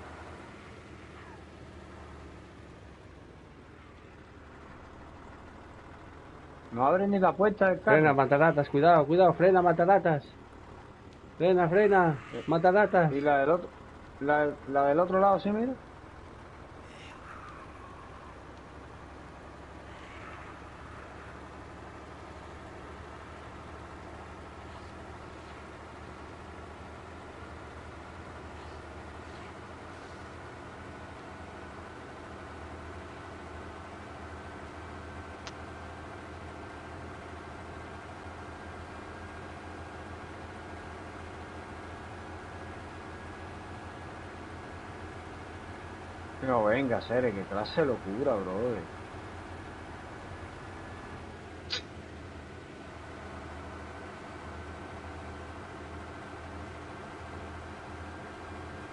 No abre ni la puerta del Frena, carro. mataratas, cuidado, cuidado, frena, mataratas. Frena, frena, Eh, mataratas. Y la del otro, la del otro lado, sí, mira. No, venga, serio, qué clase de locura, brother.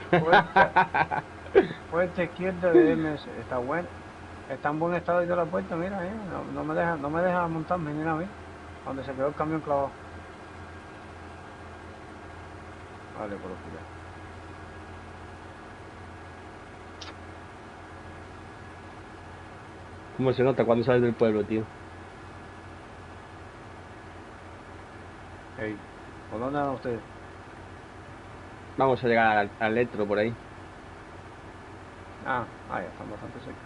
Puerta, puerta izquierda de MS. Está bueno. Está en buen estado y toda la puerta, mira, no me deja montarme ni nada, mira. Donde se quedó el camión clavado. Vale, por oscuridad. ¿Cómo se nota cuando sales del pueblo, tío? Ey, ¿por dónde andan ustedes? Vamos a llegar al Electro por ahí. Ya están bastante cerca.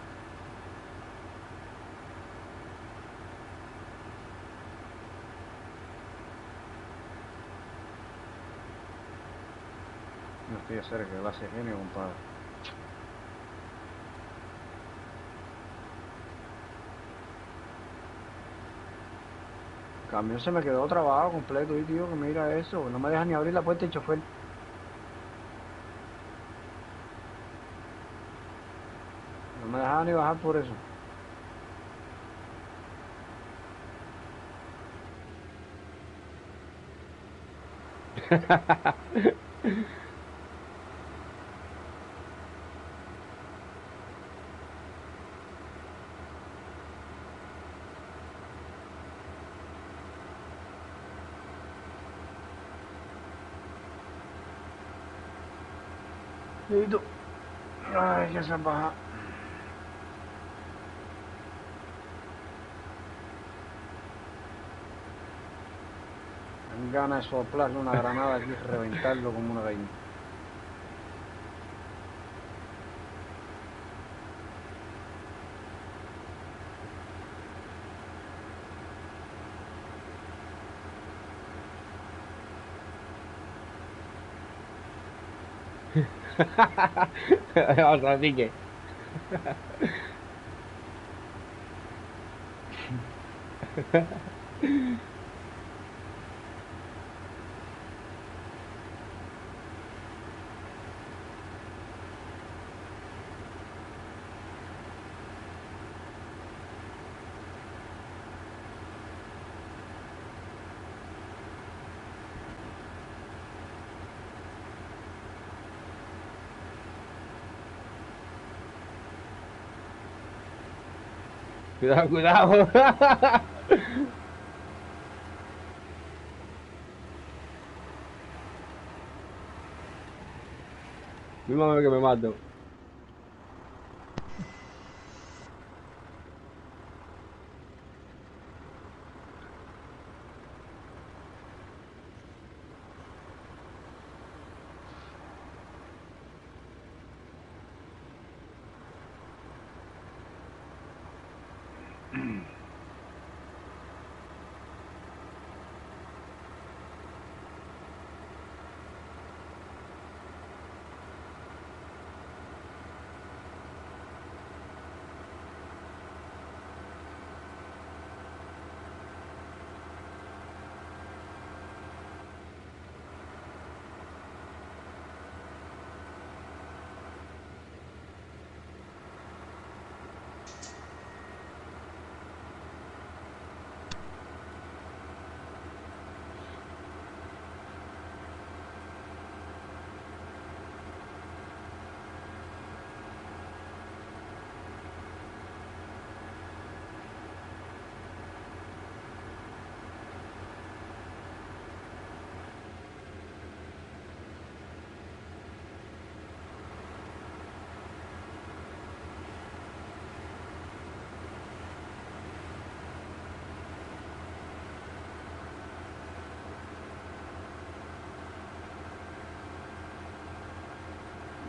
No estoy a cerca, que clase de genio, compadre. El camión se me quedó trabado completo y tío, que mira eso, no me deja ni abrir la puerta el chofer. No me dejaba ni bajar por eso. Listo. Ay, que se baja. Dan ganas de soplarle una granada aquí y reventarlo como una gallina. Vamos a pique. Cuidado, cuidado. Mismo que me mato.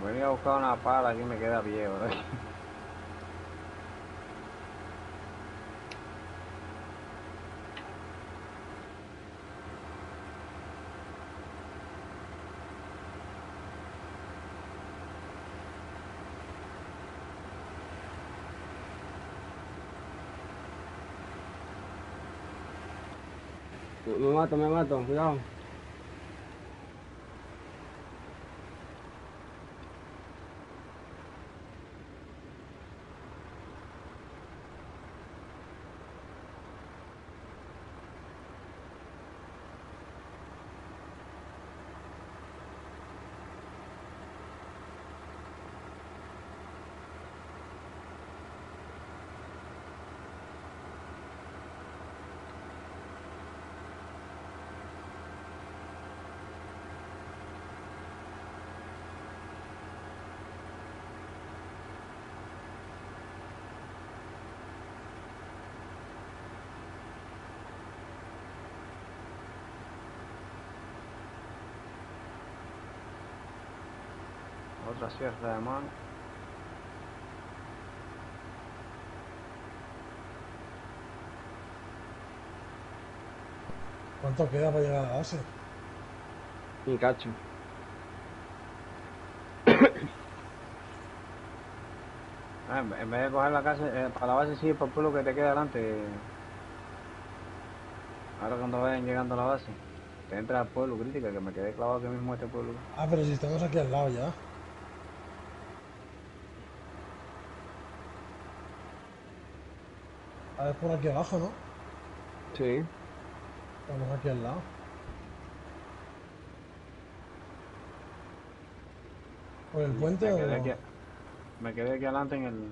Voy a ir a buscar una pala que me queda viejo. Me mato, cuidado. Otra sierra de mano. ¿Cuánto queda para llegar a la base? Un cacho. En vez de coger la casa, para la base sí, por el pueblo que te queda delante. Ahora cuando vayan llegando a la base, te entra al pueblo, crítica, que me quedé clavado aquí mismo este pueblo. Ah, pero si estamos aquí al lado ya. A ver, por aquí abajo, ¿no? Sí. Estamos aquí al lado. ¿Por el puente o Me quedé aquí adelante en el.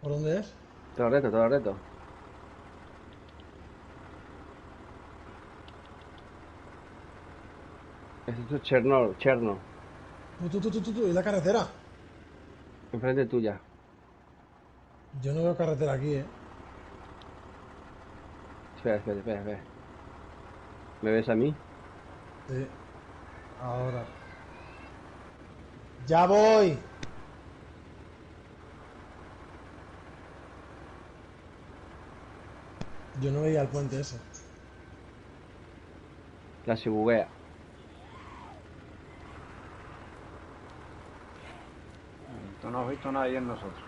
por dónde es? Todo el reto, todo el reto. Esto es Cherno. ¿Y la carretera? Enfrente tuya. Yo no veo carretera aquí, ¿eh? Espera. ¿Me ves a mí? Sí. Ahora. ¡Ya voy! Yo no veía el puente ese. La Sibuguea. Tú no has visto nadie en nosotros.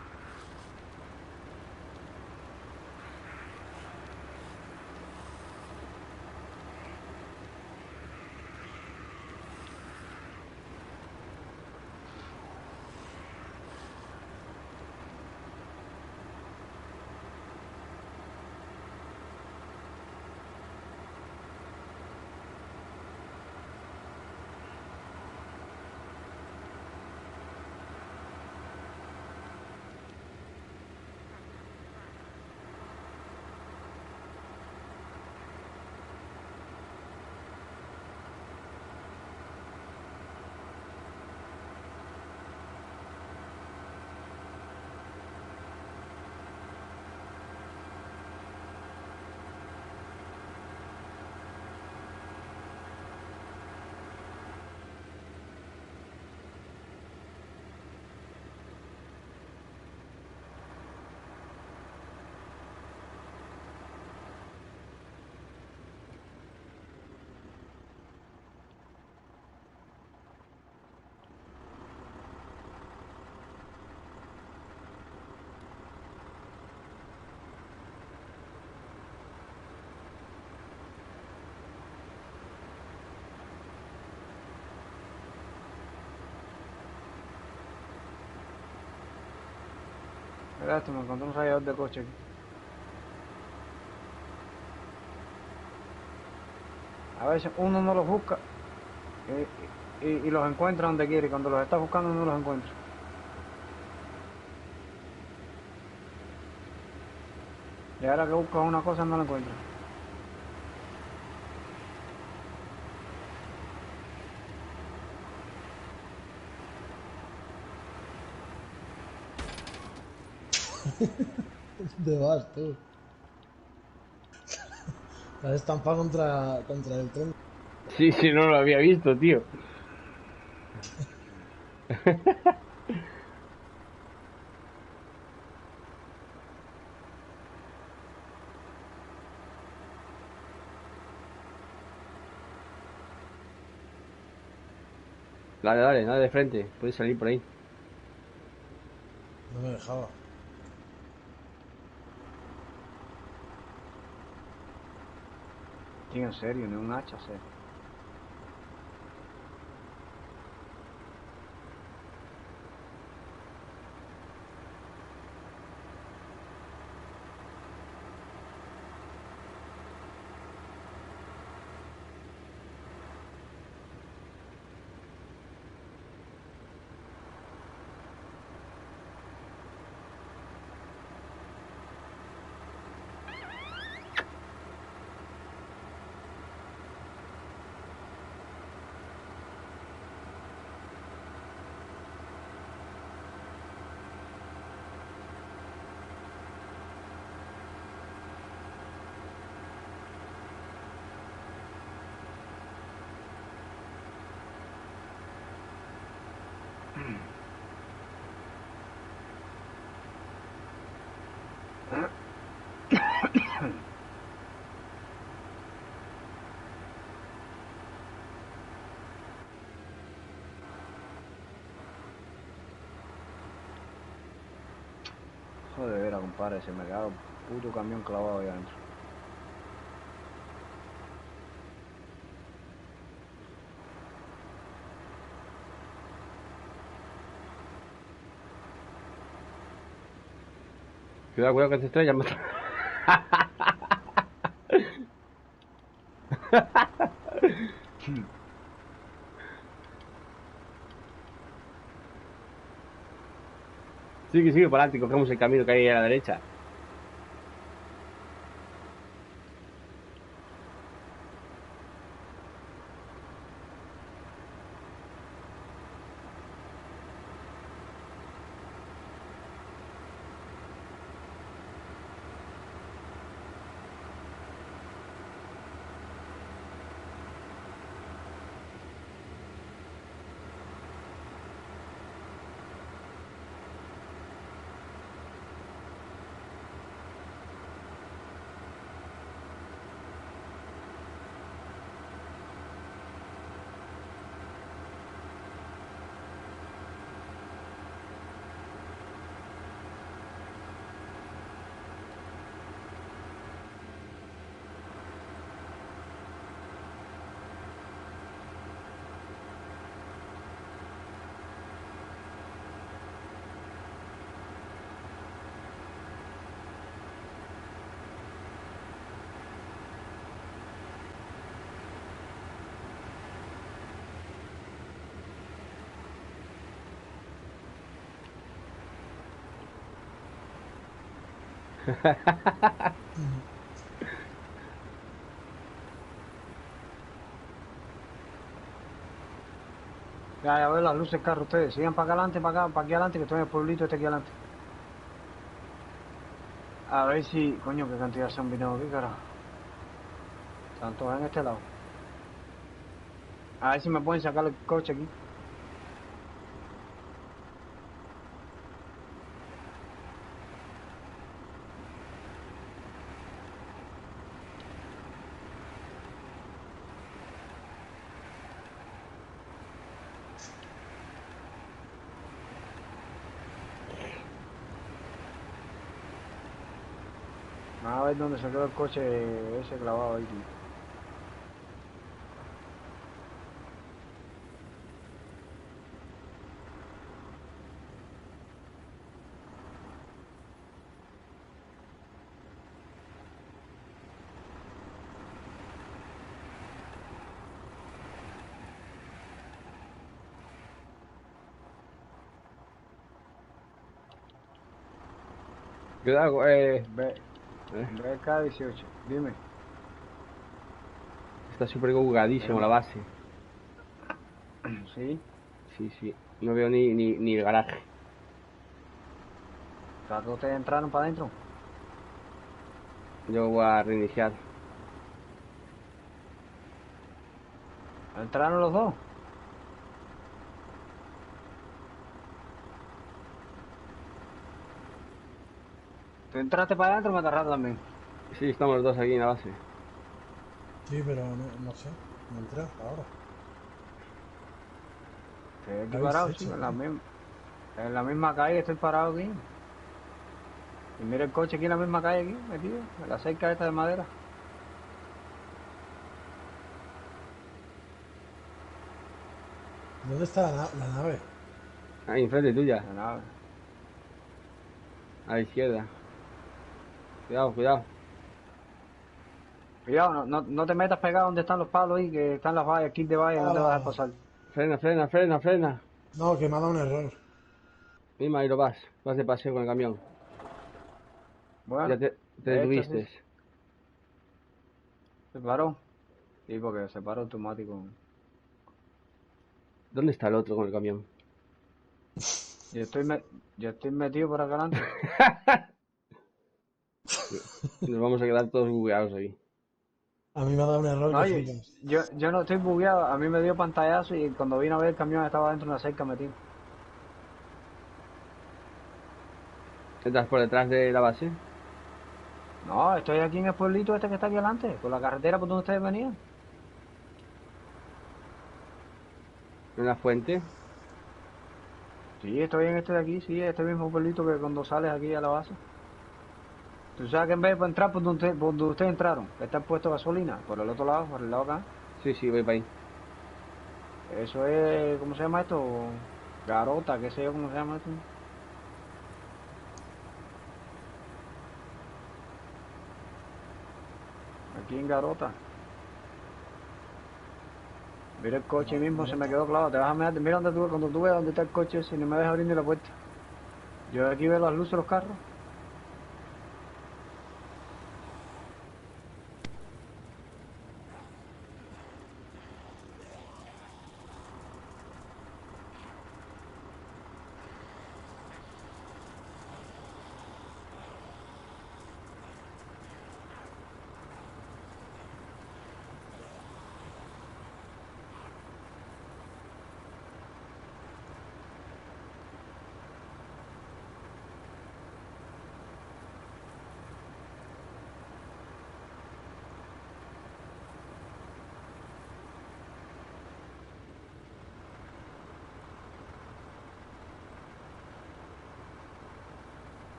Mira esto, me encontré un rayador de coche aquí. A veces uno no los busca y los encuentra donde quiere. Y cuando los está buscando no los encuentra. Y ahora que buscas una cosa no la encuentras. ¿Dónde vas tú? La has estampado contra el tren. Sí, no lo había visto, tío. Dale, dale, dale de frente. Puedes salir por ahí. No me dejaba. Sí, en serio, ni un hacha, serio. Joder, de veras, compadre, se me queda un puto camión clavado ahí adentro. Cuidado, cuidado que te estrellas. Sigue, sigue para adelante y cogemos el camino que hay a la derecha. Ya, ya veo las luces del carro ustedes. Sigan para acá adelante, para acá, para aquí adelante, que estoy en el pueblito este aquí adelante. A ver si, coño, qué cantidad se han venido aquí, carajo. Están todos en este lado. A ver si me pueden sacar el coche aquí. A ver dónde se quedó el coche ese clavado ahí, tío. Cuidado, Ve el K18, dime. está súper bugadísimo la base. ¿Sí? Sí, sí. No veo ni el garaje. O sea, que ustedes entraron para adentro. Yo voy a reiniciar. ¿Entraron los dos? ¿Tú entraste para adentro o me agarraste también? Sí, estamos los dos aquí en la base. Sí, pero no sé. No entré hasta ahora. Estoy aquí ¿Qué habéis parado, sí, hecho? en la misma calle estoy parado aquí. Y mira el coche aquí en la misma calle aquí, metido, en la cerca esta de madera. ¿Dónde está la nave? Ahí enfrente tuya, De nada. a la izquierda. Cuidado, cuidado. Cuidado, no te metas pegado donde están los palos ahí, que están las vallas, kit de vallas, no te vas a ¡Hala! pasar. Frena, frena, frena, frena. No, que me ha dado un error. Mima, ahí lo vas. Vas de paseo con el camión. Bueno, Ya te esto sí detuviste. se paró. Sí, porque se paró automático. ¿Dónde está el otro con el camión? Yo estoy, yo estoy metido por acá adelante. Nos vamos a quedar todos bugueados aquí. A mí me ha dado un error No, que oye, flipas. yo no estoy bugueado, a mí me dio pantallazo y cuando vine a ver el camión estaba dentro de una cerca metido. ¿Entras por detrás de la base? No, estoy aquí en el pueblito este que está aquí adelante, por la carretera por donde ustedes venían. ¿En la fuente? Sí, estoy en este de aquí, sí, este mismo pueblito que cuando sales aquí a la base. Tú sabes que en vez de entrar por donde ustedes entraron, que está el puesto de gasolina, por el otro lado, por el lado acá. Sí, sí, voy para ahí. Eso es, ¿cómo se llama esto? Garota, qué sé yo, ¿cómo se llama esto? Aquí en Garota. Mira el coche mismo, se me quedó clavado. Te vas a mirar, mira donde tú, cuando tú veas dónde está el coche, si no me dejas abrir ni la puerta. Yo de aquí veo las luces de los carros.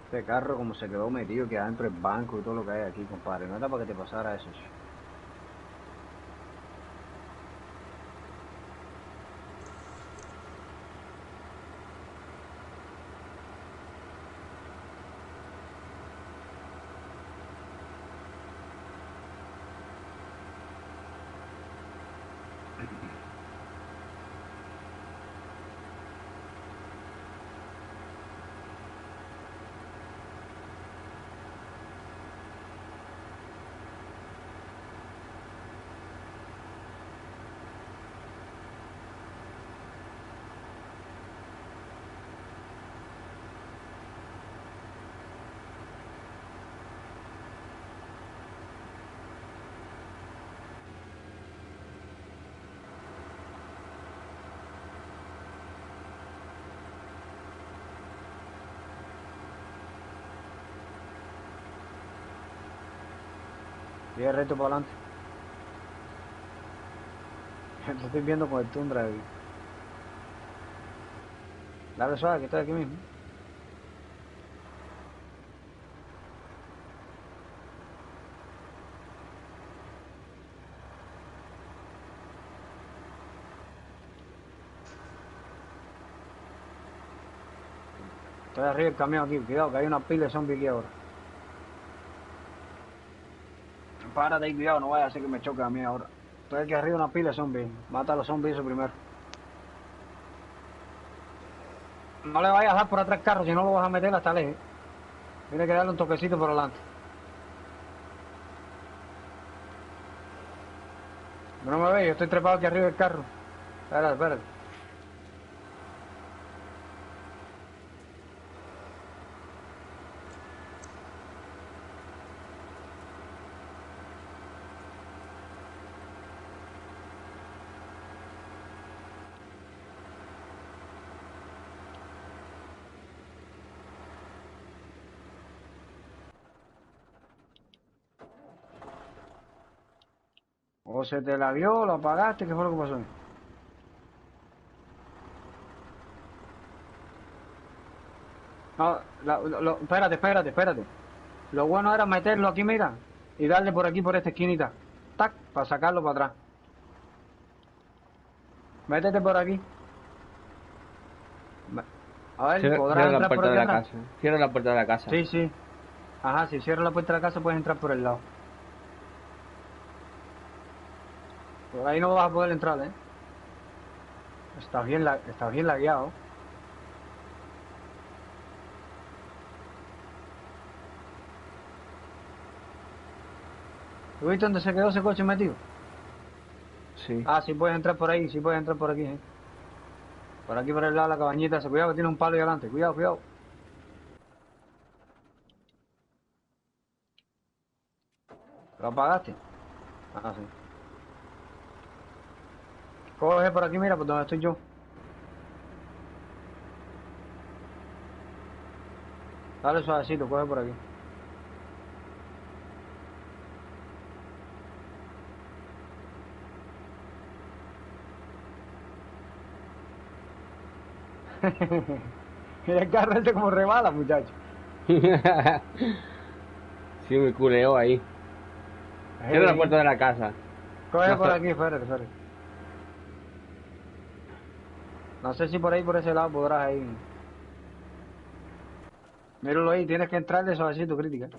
Este carro como se quedó metido, que adentro del banco y todo lo que hay aquí, compadre. No era para que te pasara eso, chico. Sigue recto para adelante. Lo estoy viendo con el Tundra ahí. Dale suave, que estoy aquí mismo. Estoy arriba del camión aquí, cuidado que hay una pila de zombies aquí ahora. Párate ahí, cuidado, no vaya a hacer que me choque a mí ahora. Estoy aquí arriba de una pila de zombies. Mata a los zombies eso primero. No le vayas a dar por atrás el carro, si no lo vas a meter hasta lejos. Tiene que darle un toquecito por adelante. No me ve, yo estoy trepado aquí arriba del carro. Espérate, espérate. O se te la vio, lo apagaste, ¿qué fue lo que pasó? No, espérate. Lo bueno era meterlo aquí, mira, y darle por aquí, por esta esquinita. Tac, para sacarlo para atrás. Métete por aquí. A ver, Cierra, ¿podrás cierra la entrar por puerta de aquí la atrás? casa. Cierra la puerta de la casa. Sí, sí. Ajá, si cierras la puerta de la casa puedes entrar por el lado. Por ahí no vas a poder entrar, ¿eh? Estás bien lagueado. ¿Tú viste dónde se quedó ese coche metido? Sí. Ah, sí puedes entrar por ahí, sí puedes entrar por aquí, ¿eh? Por aquí por el lado de la cabañita. Cuidado que tiene un palo ahí adelante. Cuidado, cuidado. ¿Lo apagaste? Ah, sí. Coge por aquí, mira, por donde estoy yo. Dale suavecito, coge por aquí. Mira el carro este como rebala, muchacho. Sí, me culeó ahí. Cierra la puerta de la casa. Coge No, por aquí, espérate. No sé si por ahí, por ese lado, podrás ir. Míralo ahí, tienes que entrar de suavecito, crítica.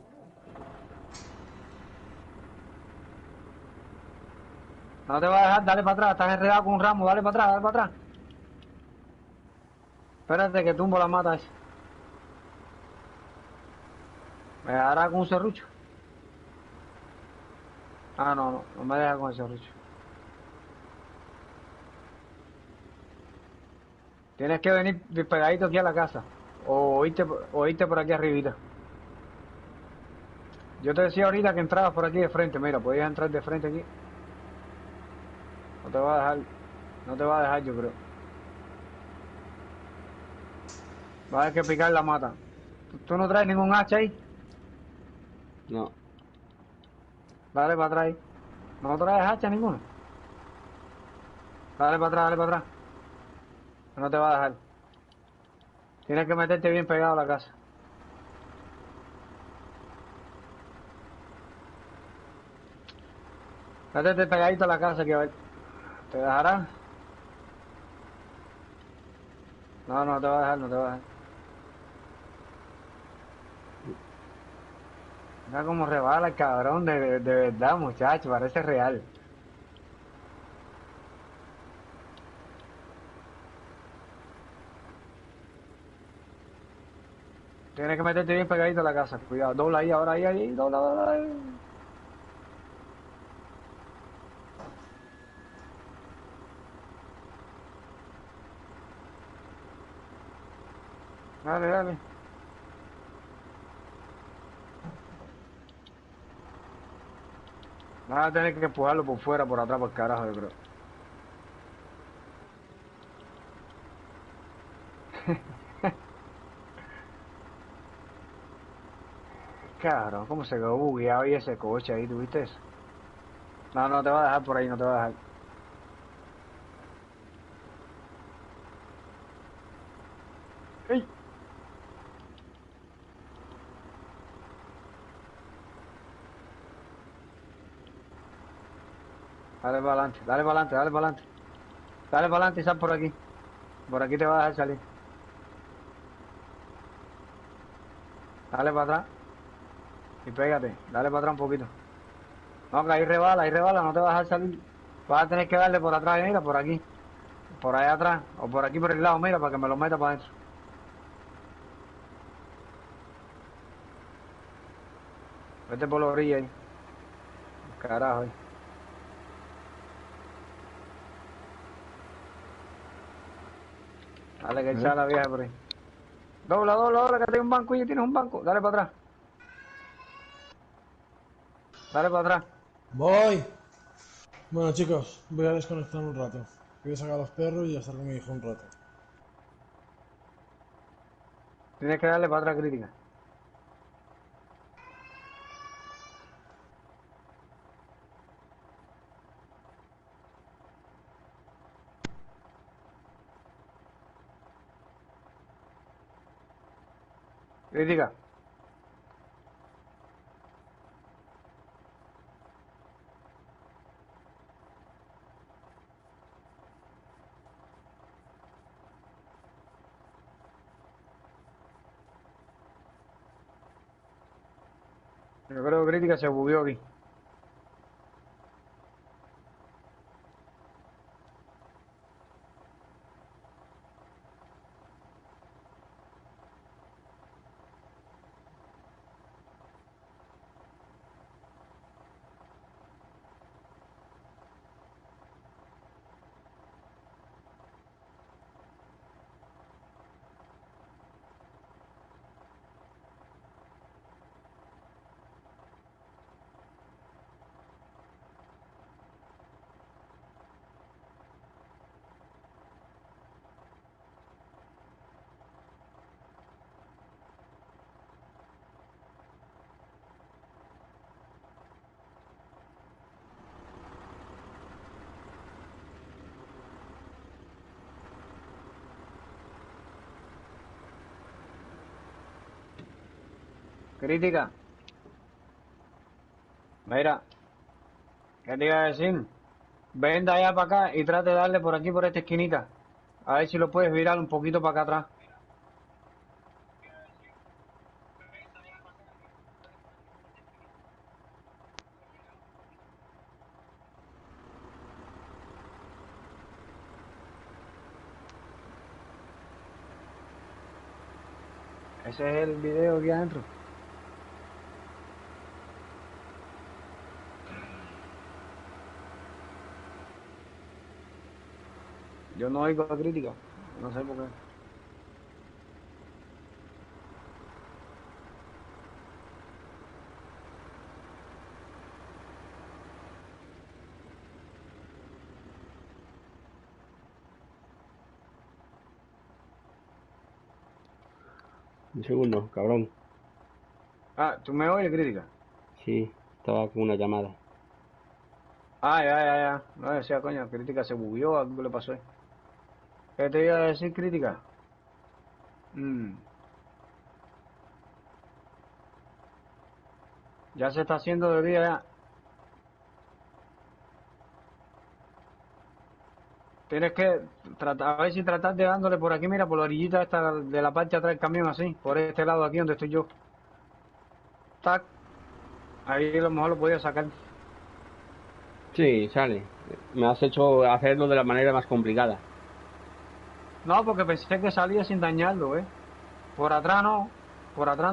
No te vas a dejar, dale para atrás, estás enredado con un ramo, dale para atrás. Espérate que tumbo la mata esa. Me dará con un serrucho. Ah, no me deja con el serrucho. Tienes que venir pegadito aquí a la casa. O irte por aquí arribita. Yo te decía ahorita que entrabas por aquí de frente, mira, podías entrar de frente aquí. No te va a dejar, no te va a dejar yo creo. Vas a tener que picar la mata. ¿Tú no traes ningún hacha ahí? no. Dale para atrás ahí. ¿No traes hacha ninguno? Dale para atrás. No te va a dejar. Tienes que meterte bien pegado a la casa. Métete pegadito a la casa que a ver. ¿Te dejará? No te va a dejar, no te va a dejar. Mira cómo rebala el cabrón, de verdad, muchacho, parece real. Tienes que meterte bien pegadito a la casa. Cuidado, dobla ahí, ahora ahí, dobla ahí. Dale. Vas a tener que empujarlo por fuera, por atrás, por el carajo, yo creo. Cabrón, cómo se quedó bugueado ahí ese coche ahí, ¿tuviste eso? No te va a dejar por ahí, no te va a dejar. ¡Ey! Dale para adelante, dale para adelante, dale para adelante. Dale para adelante y sal por aquí. Por aquí te va a dejar salir. Dale para atrás y pégate. Dale para atrás un poquito. No, que ahí rebala, no te vas a dejar salir. Vas a tener que darle por atrás, mira, por aquí. Por allá atrás, o por aquí por el lado, mira, para que me lo meta para adentro. Vete por la orilla ahí. Carajo ahí. Dale que echar la vieja por ahí. Dobla, que tengo un banco y tienes un banco. Dale para atrás. Dale para atrás. Voy. Bueno, chicos, voy a desconectar un rato. Voy a sacar a los perros y a estar con mi hijo un rato. Tienes que darle para atrás crítica. Crítica. Yo creo que Crítica se bugueó aquí. Crítica. Mira, ¿qué te iba a decir? Ven de allá para acá y trate de darle por aquí, por esta esquinita. A ver si lo puedes virar un poquito para acá atrás. Ese es el video aquí adentro. Yo no oigo la crítica. No sé por qué. Un segundo, cabrón. Ah, ¿tú me oyes, crítica? Sí, estaba con una llamada. Ah, ya. No decía, coño, crítica se bugueó, algo le pasó ahí. ¿Qué te iba a decir, crítica? Ya se está haciendo de día ya. Tienes que tratar, a ver si tratar de dándole por aquí, mira, por la orillita esta de la parte de atrás del camión, así, por este lado aquí donde estoy yo. Tac, ahí a lo mejor lo podía sacar. Sí, sale. Me has hecho hacerlo de la manera más complicada. No, porque pensé que salía sin dañarlo, ¿eh? Por atrás no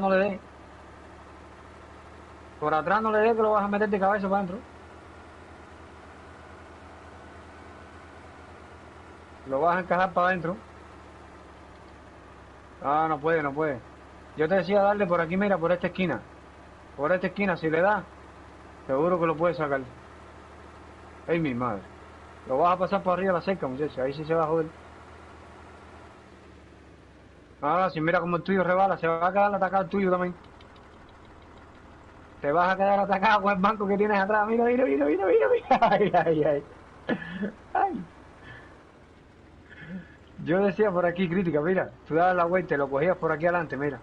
le dé. Por atrás no le dé que lo vas a meter de cabeza para adentro. Lo vas a encajar para adentro. Ah, no puede, no puede. Yo te decía darle por aquí, mira, por esta esquina. Por esta esquina, si le das, seguro que lo puedes sacar. ¡Ay, mi madre! Lo vas a pasar por arriba de la cerca, muchachos. Ahí sí se va a joder. Ahora, si mira como el tuyo rebala, se va a quedar atacado el tuyo también. Te vas a quedar atacado con el banco que tienes atrás. Mira. Ay. Ay. Yo decía por aquí, crítica, mira. Tú dabas la vuelta y lo cogías por aquí adelante, mira.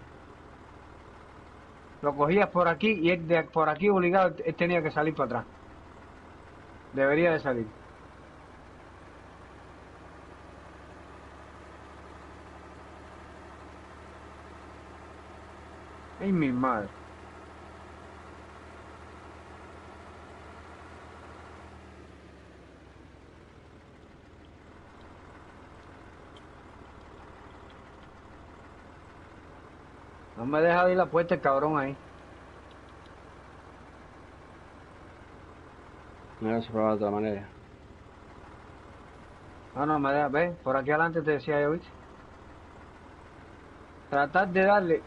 Lo cogías por aquí y él por aquí obligado, él tenía que salir para atrás. Debería de salir. ¡Ay, mi madre! No me deja abrir la puerta el cabrón ahí. Me lo has probado de otra manera. No me deja. Ve, por aquí adelante te decía yo, ¿viste? Tratar de darle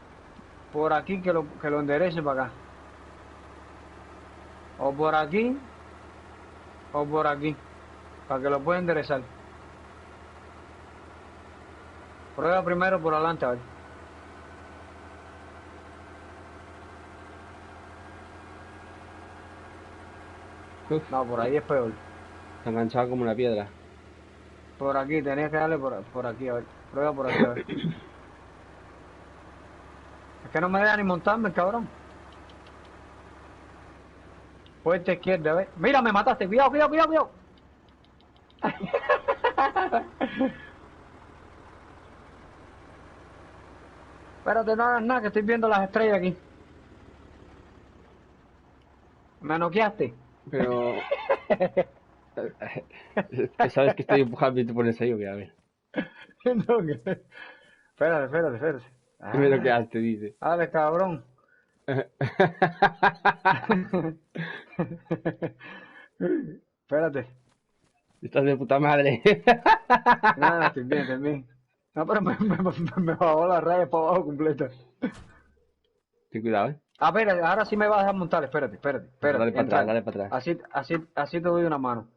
por aquí que lo enderece para acá. O por aquí, o por aquí. Para que lo pueda enderezar. Prueba primero por adelante, a ver. Uf, No, por ahí es peor. está enganchado como una piedra. Por aquí, tenías que darle por aquí, a ver. Prueba por aquí, a ver. Es que no me deja ni montarme, cabrón. Puerta izquierda, ¿ves? Mira, me mataste. Cuidado, cuidado, cuidado, cuidado. Espérate, no hagas nada, que estoy viendo las estrellas aquí. Me noqueaste. Pero... que sabes que estoy empujando y te pones ahí, o qué, a ver. No, espérate, espérate, espérate. Me lo Ah, quedaste, dice. dale, cabrón. Espérate. Estás de puta madre. Nada, estoy bien, estoy bien. No, pero me bajó la raya para abajo completa. Ten cuidado, Ah, espérate, ahora sí me vas a dejar montar. Espérate, espérate, Pues dale espérate. para atrás, Entrar. dale para atrás. Así te doy una mano.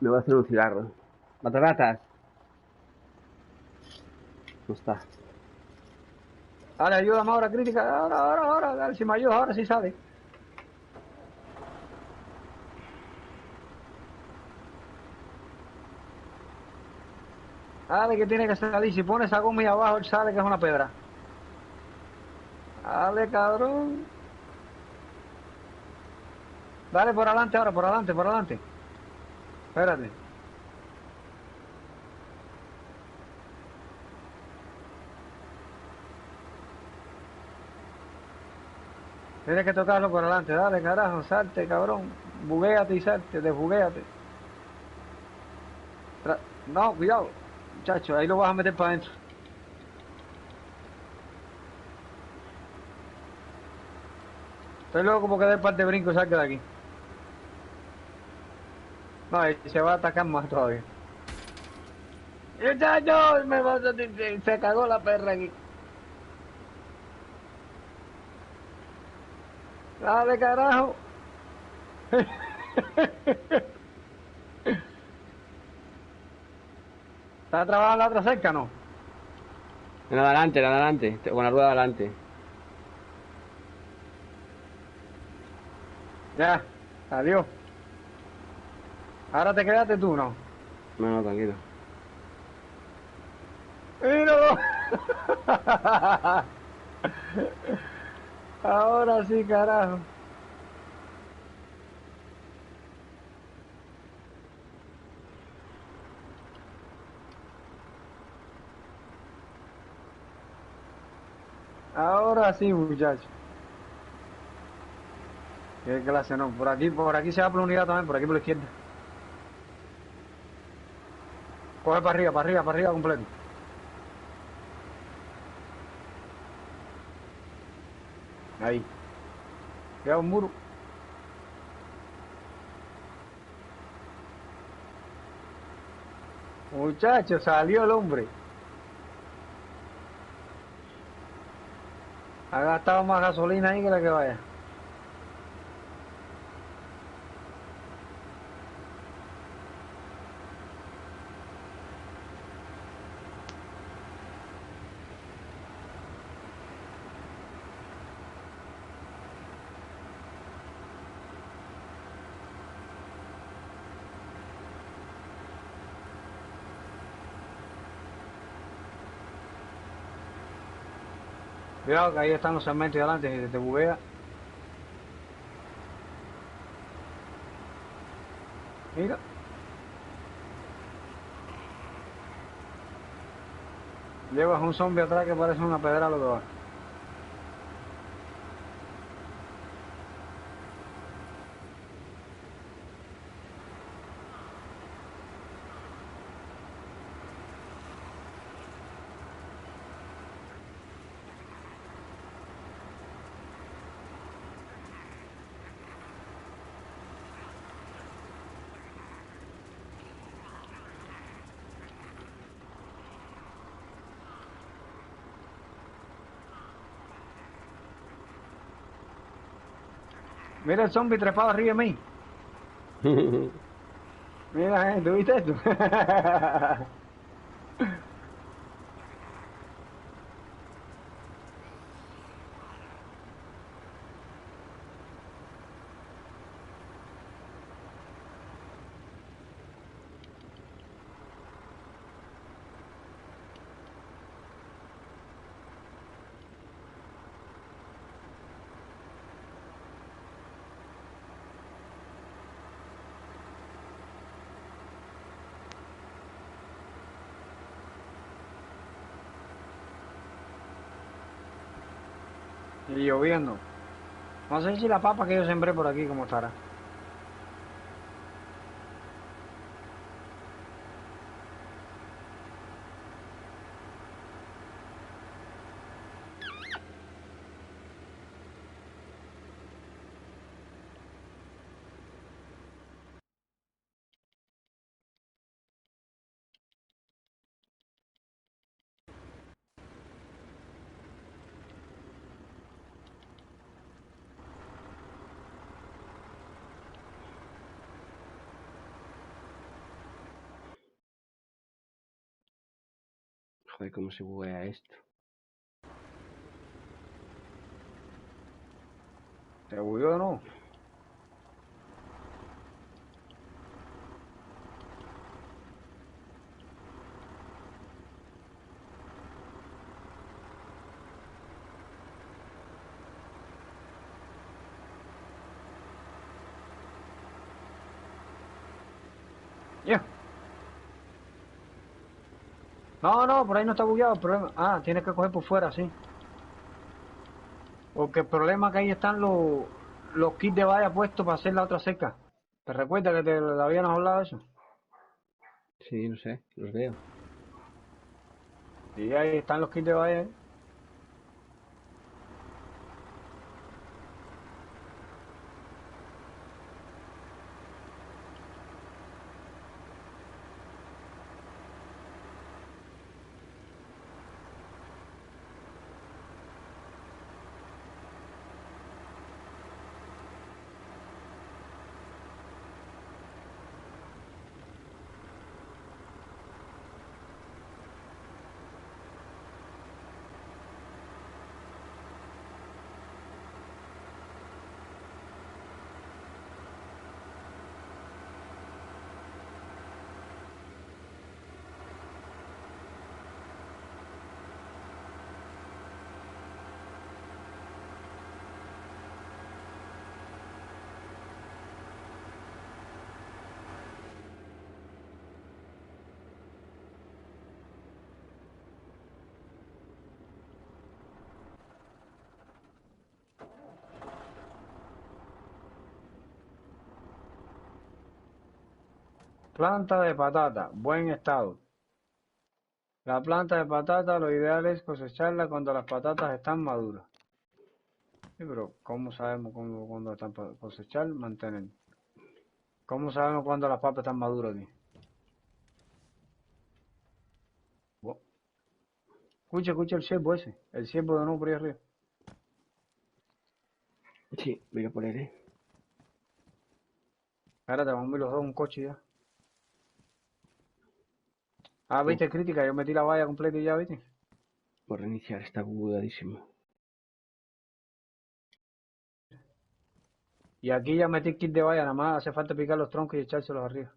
Me voy a hacer un cigarro. Mataratas. No está. Dale, ayúdame ahora, crítica. Ahora. Dale, si me ayudas, ahora sí sale. Dale, que tiene que salir. Si pones esa goma ahí abajo, él sale que es una pedra. Dale, cabrón. Dale por adelante ahora, por adelante, por adelante. Espérate. Tienes que tocarlo por adelante. Dale, carajo, salte, cabrón. Buguéate y salte, desbuguéate. No, cuidado. Muchacho, ahí lo vas a meter para adentro. Estoy loco porque dé par de brinco y salga de aquí. No, y se va a atacar más todavía. Muchacho, se cagó la perra aquí. Dale, carajo. ¿Está trabajando la otra cerca, no? En adelante, en adelante. Con la rueda adelante. Ya, adiós. Ahora te quedaste tú, ¿no? No, no, tranquilo. ¡Míralo! Ahora sí, carajo. Ahora sí, muchacho. Qué clase, no. Por aquí se va por la unidad también, por aquí por la izquierda. Coge para arriba completo. Ahí. Queda un muro. Muchacho, salió el hombre. Ha gastado más gasolina ahí que la que vaya. Cuidado que ahí están los segmentos de adelante, si te buguea. Mira. Llevas un zombie atrás que parece una pedra lo que va. Mira el zombie trepado arriba de mí. Mira, ¿tú viste esto? Y lloviendo. No sé si la papa que yo sembré por aquí, cómo estará. Joder, cómo se buguea esto. ¿Te bugueó o no? Ya. No, no, por ahí no está bugueado el problema. Ah, tienes que coger por fuera, sí. Porque el problema es que ahí están los kits de valla puestos para hacer la otra cerca. ¿Te recuerdas que te habíamos hablado de eso? Sí, no sé, los veo. Sí, ahí están los kits de valla. Planta de patata, buen estado. La planta de patata lo ideal es cosecharla cuando las patatas están maduras. Sí, pero ¿cómo sabemos cuándo están para cosechar? Mantener. ¿Cómo sabemos cuándo las papas están maduras aquí? Bo- Escucha, escucha el ciervo ese. El ciervo de nuevo por ahí arriba. Sí, voy a poner, Espérate, vamos a ir los dos en un coche ya. Ah, Uf, viste, crítica, yo metí la valla completa y ya, viste. por reiniciar, está bugueadísimo. Y aquí ya metí el kit de valla, nada más hace falta picar los troncos y echárselos arriba.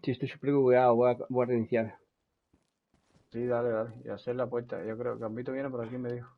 Sí, estoy súper bugueado, voy a reiniciar. Sí, dale, dale. Y hacer la puerta. Yo creo que Gambito viene por aquí, me dijo.